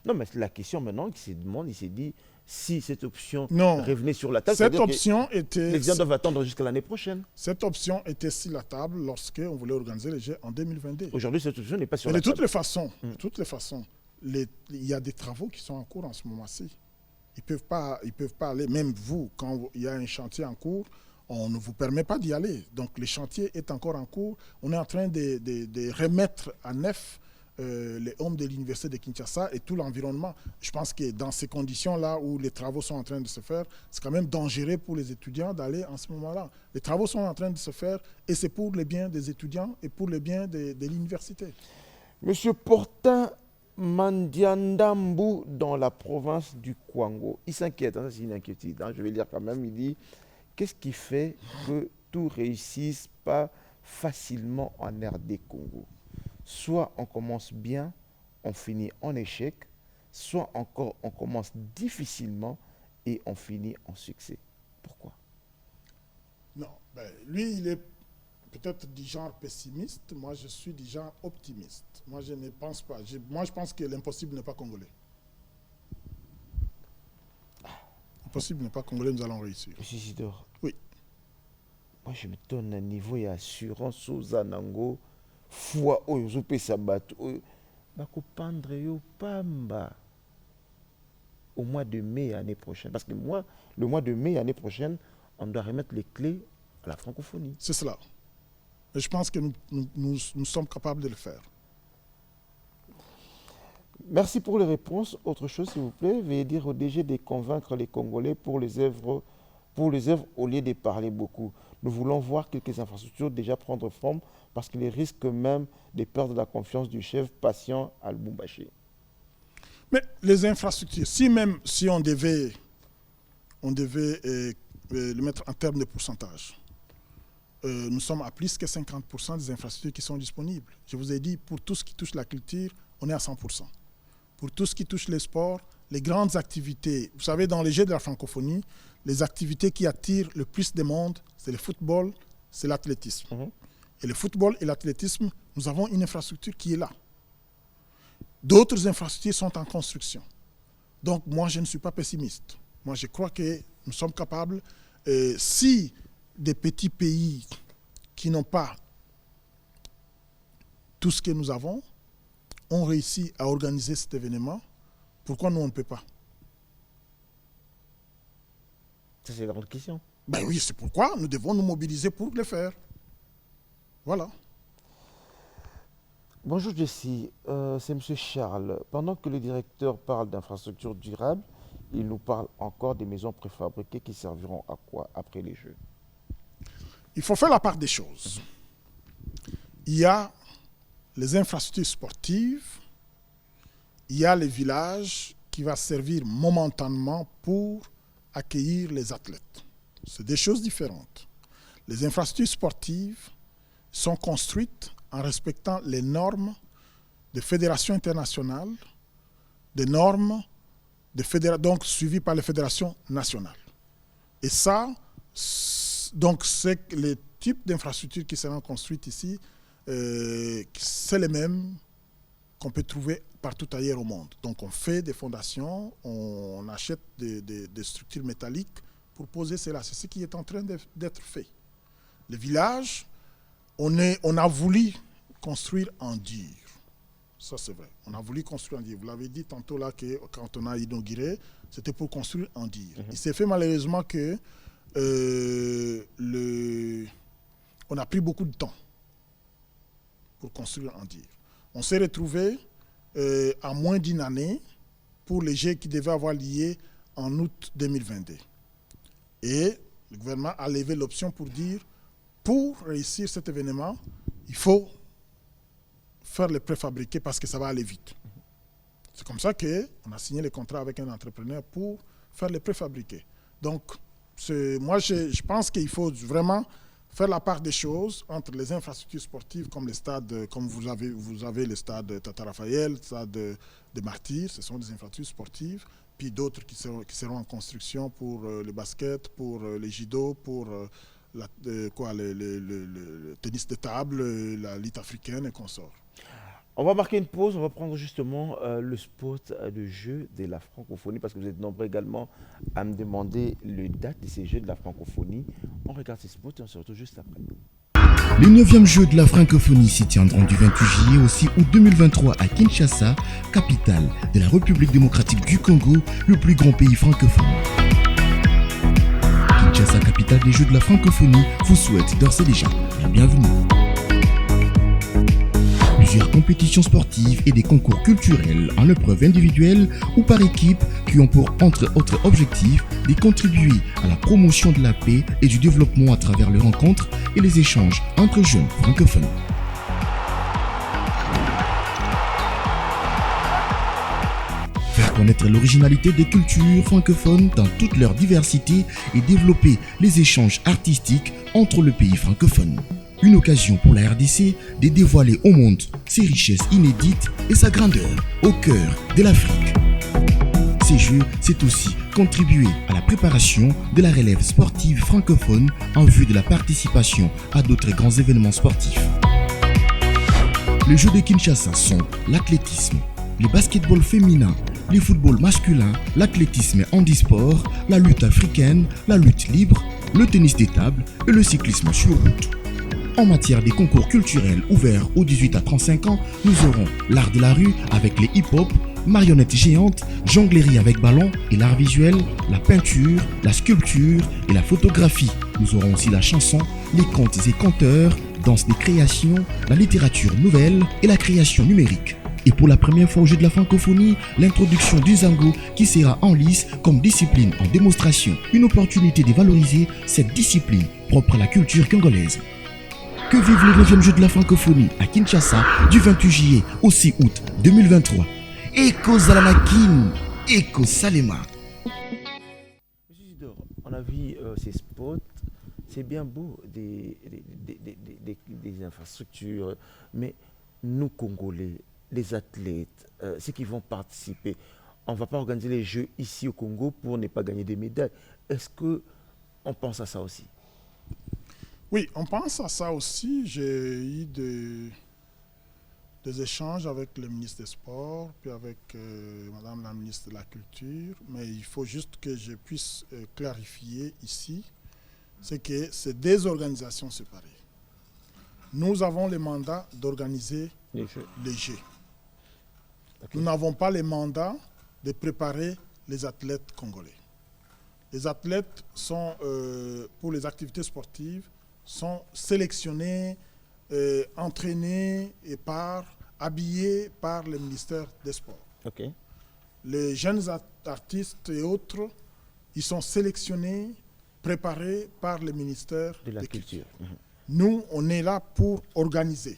Non, mais la question maintenant qui se demande, il s'est dit, si cette option
Non.
revenait sur la table?
Cette
C'est-à-dire que
option était...
les gens doivent attendre jusqu'à l'année prochaine.
Cette option était sur la table lorsqu'on voulait organiser les Jeux en 2022.
Aujourd'hui, cette option n'est pas sur
Mais
la
de toutes
table.
les façons, il y a des travaux qui sont en cours en ce moment-ci. Ils peuvent pas aller, même vous, quand il y a un chantier en cours, on ne vous permet pas d'y aller. Donc le chantier est encore en cours. On est en train de remettre à neuf les hommes de l'université de Kinshasa et tout l'environnement. Je pense que dans ces conditions-là où les travaux sont en train de se faire, c'est quand même dangereux pour les étudiants d'aller en ce moment-là. Les travaux sont en train de se faire et c'est pour le bien des étudiants et pour le bien de l'université.
Monsieur Portin Mandiandambu, dans la province du Kwango, il s'inquiète, hein, c'est une inquiétude, hein, je vais lire quand même, il dit, qu'est-ce qui fait que tout réussisse pas facilement en RD Congo? Soit on commence bien, on finit en échec, soit encore on commence difficilement et on finit en succès. Pourquoi?
Non, lui, il est peut-être du genre pessimiste, moi je suis du genre optimiste. Moi je ne pense pas. Moi je pense que l'impossible n'est pas congolais. L'impossible n'est pas congolais, nous allons réussir.
Monsieur Isidore.
Oui.
Moi je me donne un niveau d'assurance aux Anango, foi aux Sabat, bakopandre yo pamba au mois de mai l'année prochaine. Parce que moi, le mois de mai l'année prochaine, on doit remettre les clés à la francophonie.
C'est cela. Et je pense que nous sommes capables de le faire.
Merci pour les réponses. Autre chose, s'il vous plaît, veuillez dire au DG de convaincre les Congolais pour les œuvres au lieu de parler beaucoup. Nous voulons voir quelques infrastructures déjà prendre forme parce qu'il risque même de perdre la confiance du chef patient à Lubumbashi.
Mais les infrastructures, si on devait le mettre en termes de pourcentage, nous sommes à plus que 50% des infrastructures qui sont disponibles. Je vous ai dit, pour tout ce qui touche la culture, on est à 100%. Pour tout ce qui touche les sports, les grandes activités, vous savez, dans les Jeux de la francophonie, les activités qui attirent le plus de monde, c'est le football, c'est l'athlétisme. Et le football et l'athlétisme, nous avons une infrastructure qui est là. D'autres infrastructures sont en construction. Donc, moi, je ne suis pas pessimiste. Moi, je crois que nous sommes capables, si des petits pays qui n'ont pas tout ce que nous avons ont réussi à organiser cet événement, pourquoi nous, on ne peut pas?
Ça, c'est la grande question.
Ben oui, c'est pourquoi nous devons nous mobiliser pour le faire. Voilà.
Bonjour Jessie, c'est M. Charles. Pendant que le directeur parle d'infrastructures durables, il nous parle encore des maisons préfabriquées qui serviront à quoi après les Jeux?
Il faut faire la part des choses. Il y a les infrastructures sportives, il y a les villages qui vont servir momentanément pour accueillir les athlètes. C'est des choses différentes. Les infrastructures sportives sont construites en respectant les normes des fédérations internationales, des normes donc suivies par les fédérations nationales. Et ça, donc c'est les types d'infrastructures qui seront construites ici, c'est les mêmes qu'on peut trouver partout ailleurs au monde. Donc on fait des fondations, on achète des structures métalliques pour poser cela. C'est ce qui est en train d'être fait. Les villages, on a voulu construire en dur. Ça, c'est vrai. On a voulu construire en dur. Vous l'avez dit tantôt là que quand on a inauguré, c'était pour construire en dur. Il s'est fait malheureusement que on a pris beaucoup de temps pour construire en dur. On s'est retrouvé à moins d'une année pour les Jeux qui devaient avoir lieu en août 2022. Et le gouvernement a levé l'option pour dire, pour réussir cet événement, il faut faire les préfabriqués parce que ça va aller vite. C'est comme ça qu'on a signé le contrat avec un entrepreneur pour faire les préfabriqués. Donc, moi, je pense qu'il faut vraiment faire la part des choses entre les infrastructures sportives comme les stades, comme vous avez le stade Tata Raphaël, le stade de Martyrs, ce sont des infrastructures sportives, puis d'autres qui seront en construction pour le basket, pour les judo, pour le tennis de table, la lutte africaine et consorts.
On va marquer une pause, on va prendre justement le spot de jeux de la francophonie parce que vous êtes nombreux également à me demander le date de ces jeux de la francophonie. On regarde ces spots et on se retrouve juste après.
Les 9e Jeux de la francophonie s'y tiendront du 28 juillet au 6 août 2023 à Kinshasa, capitale de la République démocratique du Congo, le plus grand pays francophone. Kinshasa, capitale des Jeux de la francophonie, vous souhaite d'ores et déjà la bienvenue. Plusieurs compétitions sportives et des concours culturels en épreuves individuelles ou par équipe qui ont pour entre autres objectifs de contribuer à la promotion de la paix et du développement à travers les rencontres et les échanges entre jeunes francophones. Faire connaître l'originalité des cultures francophones dans toute leur diversité et développer les échanges artistiques entre le pays francophone. Une occasion pour la RDC de dévoiler au monde ses richesses inédites et sa grandeur au cœur de l'Afrique. Ces Jeux, c'est aussi contribuer à la préparation de la relève sportive francophone en vue de la participation à d'autres grands événements sportifs. Les Jeux de Kinshasa sont l'athlétisme, le basketball féminin, le football masculin, l'athlétisme handisport, la lutte africaine, la lutte libre, le tennis de table et le cyclisme sur route. En matière des concours culturels ouverts aux 18 à 35 ans, nous aurons l'art de la rue avec les hip-hop, marionnettes géantes, jonglerie avec ballon et l'art visuel, la peinture, la sculpture et la photographie. Nous aurons aussi la chanson, les contes et conteurs, danse des créations, la littérature nouvelle et la création numérique. Et pour la première fois au Jeu de la francophonie, l'introduction du Zango qui sera en lice comme discipline en démonstration. Une opportunité de valoriser cette discipline propre à la culture congolaise. Que vivent les 9e Jeux de la francophonie à Kinshasa du 28 juillet au 6 août 2023. Eko Zalamakin, Eko Salema.
Monsieur Isidore, on a vu ces spots, c'est bien beau des infrastructures, mais nous Congolais, les athlètes, ceux qui vont participer, on ne va pas organiser les Jeux ici au Congo pour ne pas gagner des médailles. Est-ce qu'on pense à ça aussi?
Oui, on pense à ça aussi. J'ai eu des échanges avec le ministre des Sports, puis avec Madame la ministre de la Culture, mais il faut juste que je puisse clarifier ici, c'est que c'est des organisations séparées. Nous avons le mandat d'organiser les Jeux. Okay. Nous n'avons pas le mandat de préparer les athlètes congolais. Les athlètes sont, pour les activités sportives, sont sélectionnés, entraînés et habillés par le ministère des Sports.
Okay.
Les jeunes artistes et autres, ils sont sélectionnés, préparés par le ministère
de la Culture.
Nous, on est là pour organiser.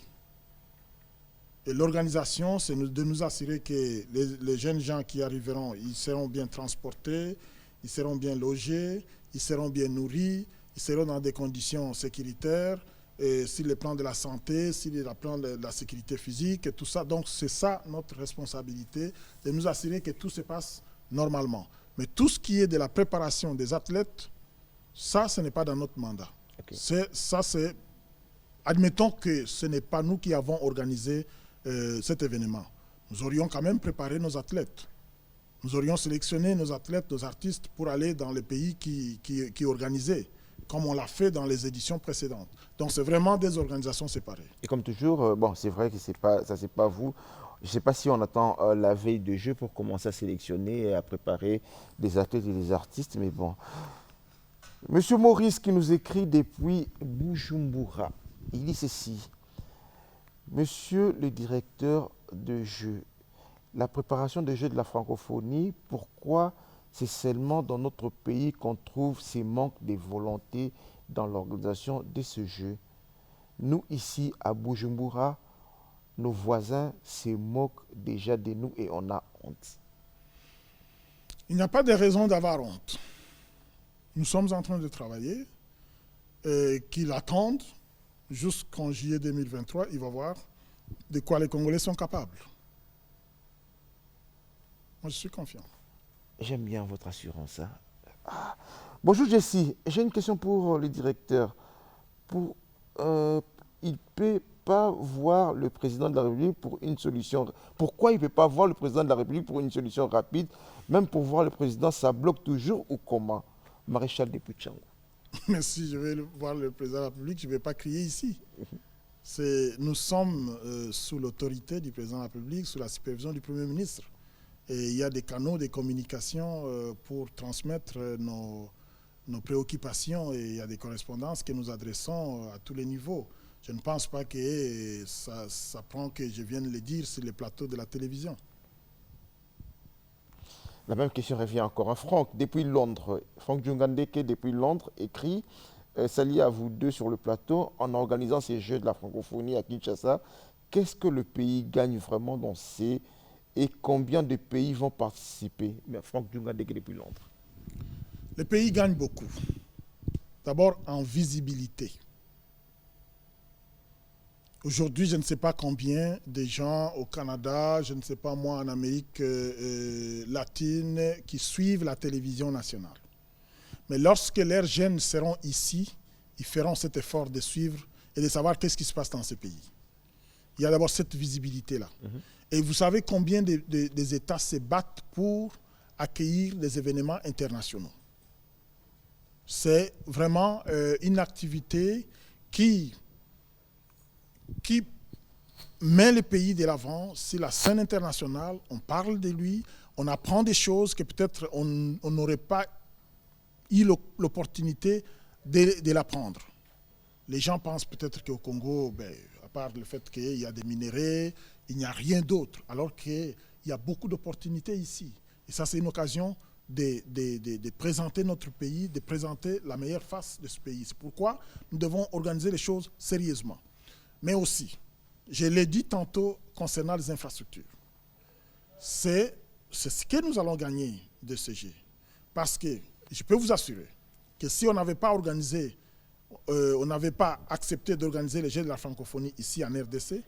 Et l'organisation, c'est de nous assurer que les jeunes gens qui arriveront, ils seront bien transportés, ils seront bien logés, ils seront bien nourris, ils seront dans des conditions sécuritaires, sur le plan de la santé, sur le plan de la sécurité physique, et tout ça. Donc, c'est ça notre responsabilité, de nous assurer que tout se passe normalement. Mais tout ce qui est de la préparation des athlètes, ça, ce n'est pas dans notre mandat. Okay. Admettons que ce n'est pas nous qui avons organisé cet événement. Nous aurions quand même préparé nos athlètes. Nous aurions sélectionné nos athlètes, nos artistes pour aller dans les pays qui organisaient, comme on l'a fait dans les éditions précédentes. Donc c'est vraiment des organisations séparées.
Et comme toujours, bon, c'est vrai que ça c'est pas vous. Je ne sais pas si on attend la veille de jeu pour commencer à sélectionner et à préparer des athlètes et des artistes, mais bon. Monsieur Maurice qui nous écrit depuis Bujumbura, il dit ceci. Monsieur le directeur de jeu, la préparation des Jeux de la francophonie, pourquoi c'est seulement dans notre pays qu'on trouve ces manques de volonté dans l'organisation de ce jeu? Nous, ici, à Bujumbura, nos voisins se moquent déjà de nous et on a honte.
Il n'y a pas de raison d'avoir honte. Nous sommes en train de travailler, qu'ils attendent jusqu'en juillet 2023, il va voir de quoi les Congolais sont capables. Moi, je suis confiant.
J'aime bien votre assurance. Hein? Ah. Bonjour Jessie, j'ai une question pour le directeur. Il peut pas voir le président de la République pour une solution? Pourquoi il ne peut pas voir le président de la République pour une solution rapide? Même pour voir le président, ça bloque toujours ou comment? Maréchal Depuis Tchangou.
Mais si je vais voir le président de la République, je ne vais pas crier ici. Nous sommes sous l'autorité du président de la République, sous la supervision du Premier ministre. Et il y a des canaux de communication pour transmettre nos préoccupations, et il y a des correspondances que nous adressons à tous les niveaux. Je ne pense pas que ça prend que je vienne le dire sur les plateaux de la télévision.
La même question revient encore à Franck. Depuis Londres, Franck Djungandeke, depuis Londres, écrit s'allier à vous deux sur le plateau en organisant ces Jeux de la francophonie à Kinshasa. Qu'est-ce que le pays gagne vraiment dans ces... et combien de pays vont participer? Franck Djungandeke depuis Londres.
Le pays gagne beaucoup. D'abord en visibilité. Aujourd'hui, je ne sais pas combien de gens au Canada, je ne sais pas moi en Amérique latine, qui suivent la télévision nationale. Mais lorsque leurs jeunes seront ici, ils feront cet effort de suivre et de savoir qu'est-ce qui se passe dans ce pays. Il y a d'abord cette visibilité-là. Et vous savez combien des États se battent pour accueillir des événements internationaux. C'est vraiment une activité qui met le pays de l'avant sur la scène internationale. On parle de lui, on apprend des choses que peut-être on n'aurait pas eu l'opportunité de l'apprendre. Les gens pensent peut-être qu'au Congo, à part le fait qu'il y a des minéraux, il n'y a rien d'autre, alors qu'il y a beaucoup d'opportunités ici. Et ça, c'est une occasion de présenter notre pays, de présenter la meilleure face de ce pays. C'est pourquoi nous devons organiser les choses sérieusement. Mais aussi, je l'ai dit tantôt concernant les infrastructures, c'est ce que nous allons gagner de ce Jeux. Parce que je peux vous assurer que si on n'avait pas organisé, on n'avait pas accepté d'organiser les Jeux de la francophonie ici en RDC,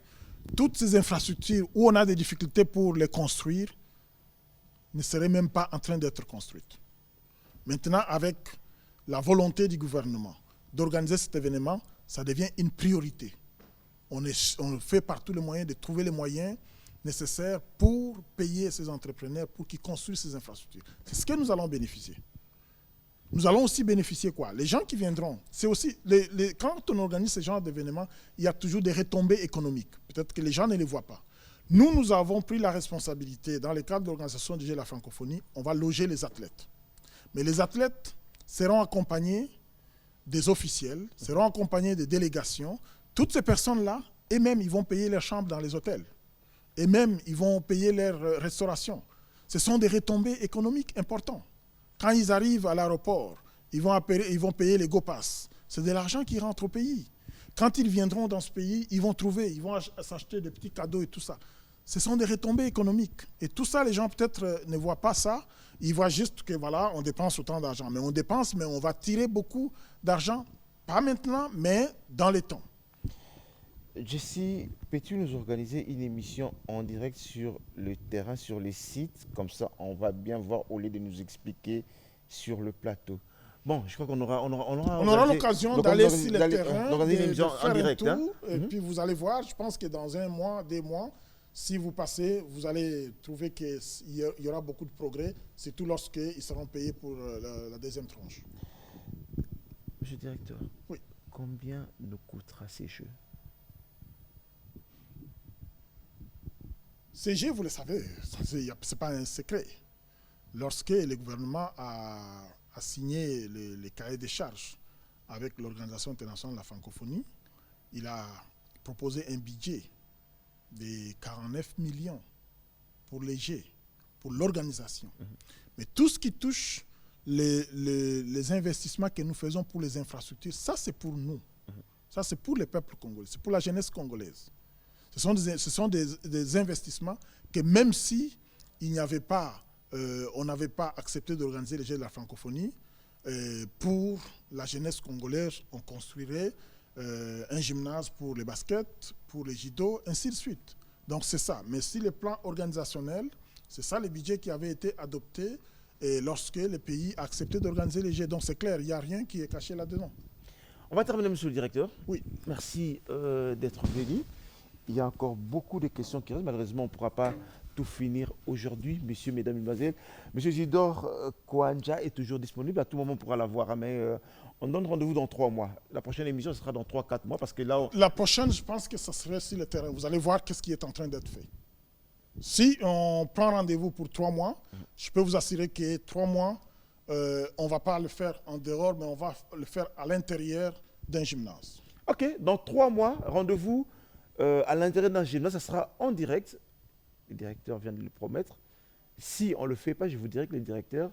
toutes ces infrastructures où on a des difficultés pour les construire ne seraient même pas en train d'être construites. Maintenant, avec la volonté du gouvernement d'organiser cet événement, ça devient une priorité. On fait par tous les moyens de trouver les moyens nécessaires pour payer ces entrepreneurs, pour qu'ils construisent ces infrastructures. C'est ce que nous allons bénéficier. Nous allons aussi bénéficier quoi? Les gens qui viendront, c'est aussi, quand on organise ce genre d'événements, il y a toujours des retombées économiques. Peut-être que les gens ne les voient pas. Nous avons pris la responsabilité, dans le cadre de l'organisation du Jeux de la francophonie, on va loger les athlètes. Mais les athlètes seront accompagnés des officiels, seront accompagnés des délégations. Toutes ces personnes-là, et même, ils vont payer leurs chambres dans les hôtels. Et même, ils vont payer leur restauration. Ce sont des retombées économiques importantes. Quand ils arrivent à l'aéroport, ils vont payer les GoPass. C'est de l'argent qui rentre au pays. Quand ils viendront dans ce pays, ils vont s'acheter des petits cadeaux et tout ça. Ce sont des retombées économiques. Et tout ça, les gens peut-être ne voient pas ça. Ils voient juste que voilà, on dépense autant d'argent. Mais on dépense, mais on va tirer beaucoup d'argent. Pas maintenant, mais dans les temps.
Jessie, peux-tu nous organiser une émission en direct sur le terrain, sur les sites? Comme ça, on va bien voir au lieu de nous expliquer sur le plateau. Bon, je crois qu'on aura
l'occasion d'aller sur le terrain,
d'organiser une émission en direct.
Et puis vous allez voir, je pense que dans 1 mois, 2 mois, si vous passez, vous allez trouver qu'il y aura beaucoup de progrès, surtout lorsqu'ils seront payés pour la deuxième tranche.
Monsieur le directeur,
oui.
Combien nous coûtera ces Jeux?
Ces Jeux, vous le savez, ce n'est pas un secret. Lorsque le gouvernement a signé les cahiers des charges avec l'Organisation internationale de la francophonie, il a proposé un budget de 49 millions pour les Jeux, pour l'organisation. Mais tout ce qui touche les investissements que nous faisons pour les infrastructures, ça c'est pour nous. Ça c'est pour le peuple congolais, c'est pour la jeunesse congolaise. Ce sont des investissements que même si on n'avait pas accepté d'organiser les Jeux de la francophonie, pour la jeunesse congolaise, on construirait un gymnase pour les baskets, pour les judo, ainsi de suite. Donc c'est ça. Mais si le plan organisationnel, c'est ça le budget qui avait été adopté lorsque le pays a accepté d'organiser les Jeux. Donc c'est clair, il n'y a rien qui est caché là-dedans.
On va terminer, monsieur le directeur.
Oui.
Merci d'être venu. Il y a encore beaucoup de questions qui restent. Malheureusement, on ne pourra pas tout finir aujourd'hui, messieurs, mesdames, mesdemoiselles. Monsieur Isidore Kouanja est toujours disponible. À tout moment, on pourra la voir. Mais on donne rendez-vous dans 3 mois. La prochaine émission sera dans 3-4 mois parce que là...
La prochaine, je pense que ça serait sur le terrain. Vous allez voir qu'est-ce qui est en train d'être fait. Si on prend rendez-vous pour 3 mois, je peux vous assurer que 3 mois, on ne va pas le faire en dehors, mais on va le faire à l'intérieur d'un gymnase.
Ok, dans 3 mois, rendez-vous à l'intérieur d'un gymnase. Ça sera en direct. Le directeur vient de le promettre. Si on ne le fait pas, je vous dirai que le directeur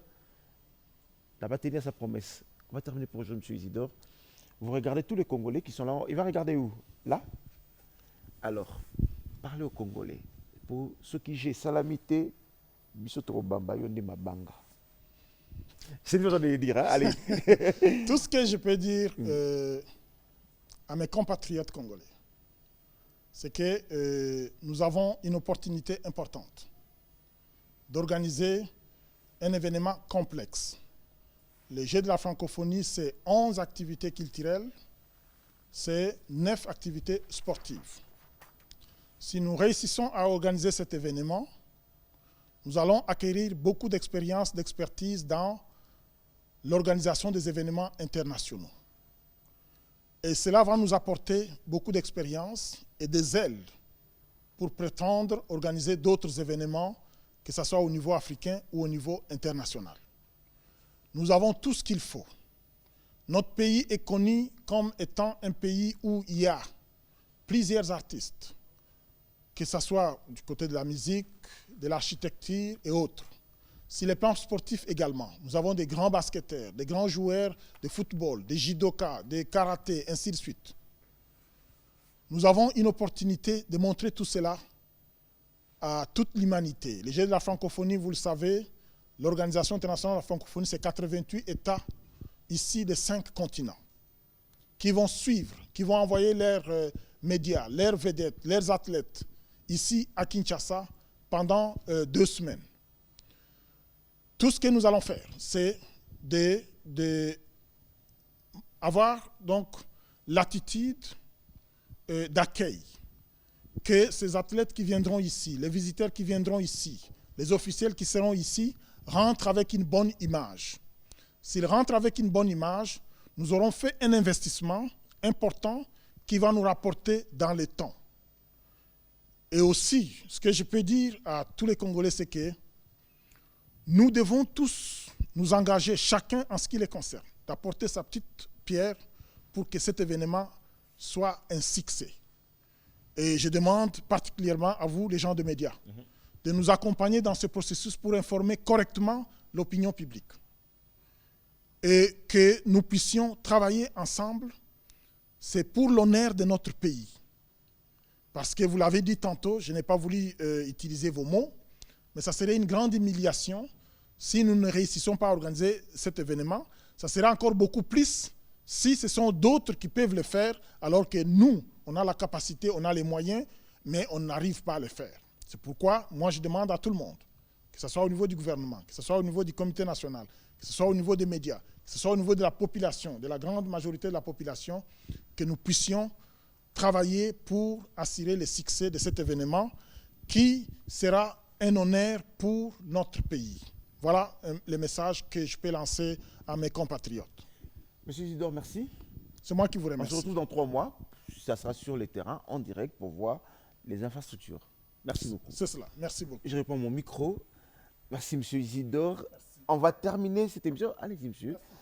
n'a pas tenu à sa promesse. On va terminer pour aujourd'hui, M. Isidore. Vous regardez tous les Congolais qui sont là. Il va regarder où? Là? Alors, parlez aux Congolais. Pour ceux qui j'ai salamité, Bisotro Bamba, Yonde Mabanga. C'est une façon de le dire. Hein? Allez.
Tout ce que je peux dire à mes compatriotes congolais, c'est que nous avons une opportunité importante d'organiser un événement complexe. Les Jeux de la francophonie, c'est 11 activités culturelles, c'est 9 activités sportives. Si nous réussissons à organiser cet événement, nous allons acquérir beaucoup d'expérience, d'expertise dans l'organisation des événements internationaux. Et cela va nous apporter beaucoup d'expérience et des ailes pour prétendre organiser d'autres événements, que ce soit au niveau africain ou au niveau international. Nous avons tout ce qu'il faut. Notre pays est connu comme étant un pays où il y a plusieurs artistes, que ce soit du côté de la musique, de l'architecture et autres. Sur les plans sportifs également, nous avons des grands basketteurs, des grands joueurs de football, des judokas, des karatés, ainsi de suite. Nous avons une opportunité de montrer tout cela à toute l'humanité. Les Jeux de la francophonie, vous le savez, l'Organisation internationale de la francophonie, c'est 88 États ici de 5 continents qui vont suivre, qui vont envoyer leurs médias, leurs vedettes, leurs athlètes ici à Kinshasa pendant 2 semaines. Tout ce que nous allons faire, c'est d'avoir donc l'attitude d'accueil, que ces athlètes qui viendront ici, les visiteurs qui viendront ici, les officiels qui seront ici, rentrent avec une bonne image. S'ils rentrent avec une bonne image, nous aurons fait un investissement important qui va nous rapporter dans le temps. Et aussi, ce que je peux dire à tous les Congolais, c'est que nous devons tous nous engager, chacun en ce qui les concerne, d'apporter sa petite pierre pour que cet événement soit un succès. Et je demande particulièrement à vous, les gens de médias, de nous accompagner dans ce processus pour informer correctement l'opinion publique. Et que nous puissions travailler ensemble, c'est pour l'honneur de notre pays. Parce que vous l'avez dit tantôt, je n'ai pas voulu utiliser vos mots, mais ça serait une grande humiliation si nous ne réussissons pas à organiser cet événement. Ça sera encore beaucoup plus si ce sont d'autres qui peuvent le faire, alors que nous, on a la capacité, on a les moyens, mais on n'arrive pas à le faire. C'est pourquoi, moi, je demande à tout le monde, que ce soit au niveau du gouvernement, que ce soit au niveau du comité national, que ce soit au niveau des médias, que ce soit au niveau de la population, de la grande majorité de la population, que nous puissions travailler pour assurer le succès de cet événement qui sera un honneur pour notre pays. Voilà le message que je peux lancer à mes compatriotes.
Monsieur Isidore, merci.
C'est moi qui vous
On
remercie.
se retrouve dans 3 mois. Ça sera sur le terrain, en direct, pour voir les infrastructures. Merci beaucoup.
C'est cela. Merci beaucoup.
Je réponds à mon micro. Merci, monsieur Isidore. On va terminer cette émission. Allez-y, monsieur.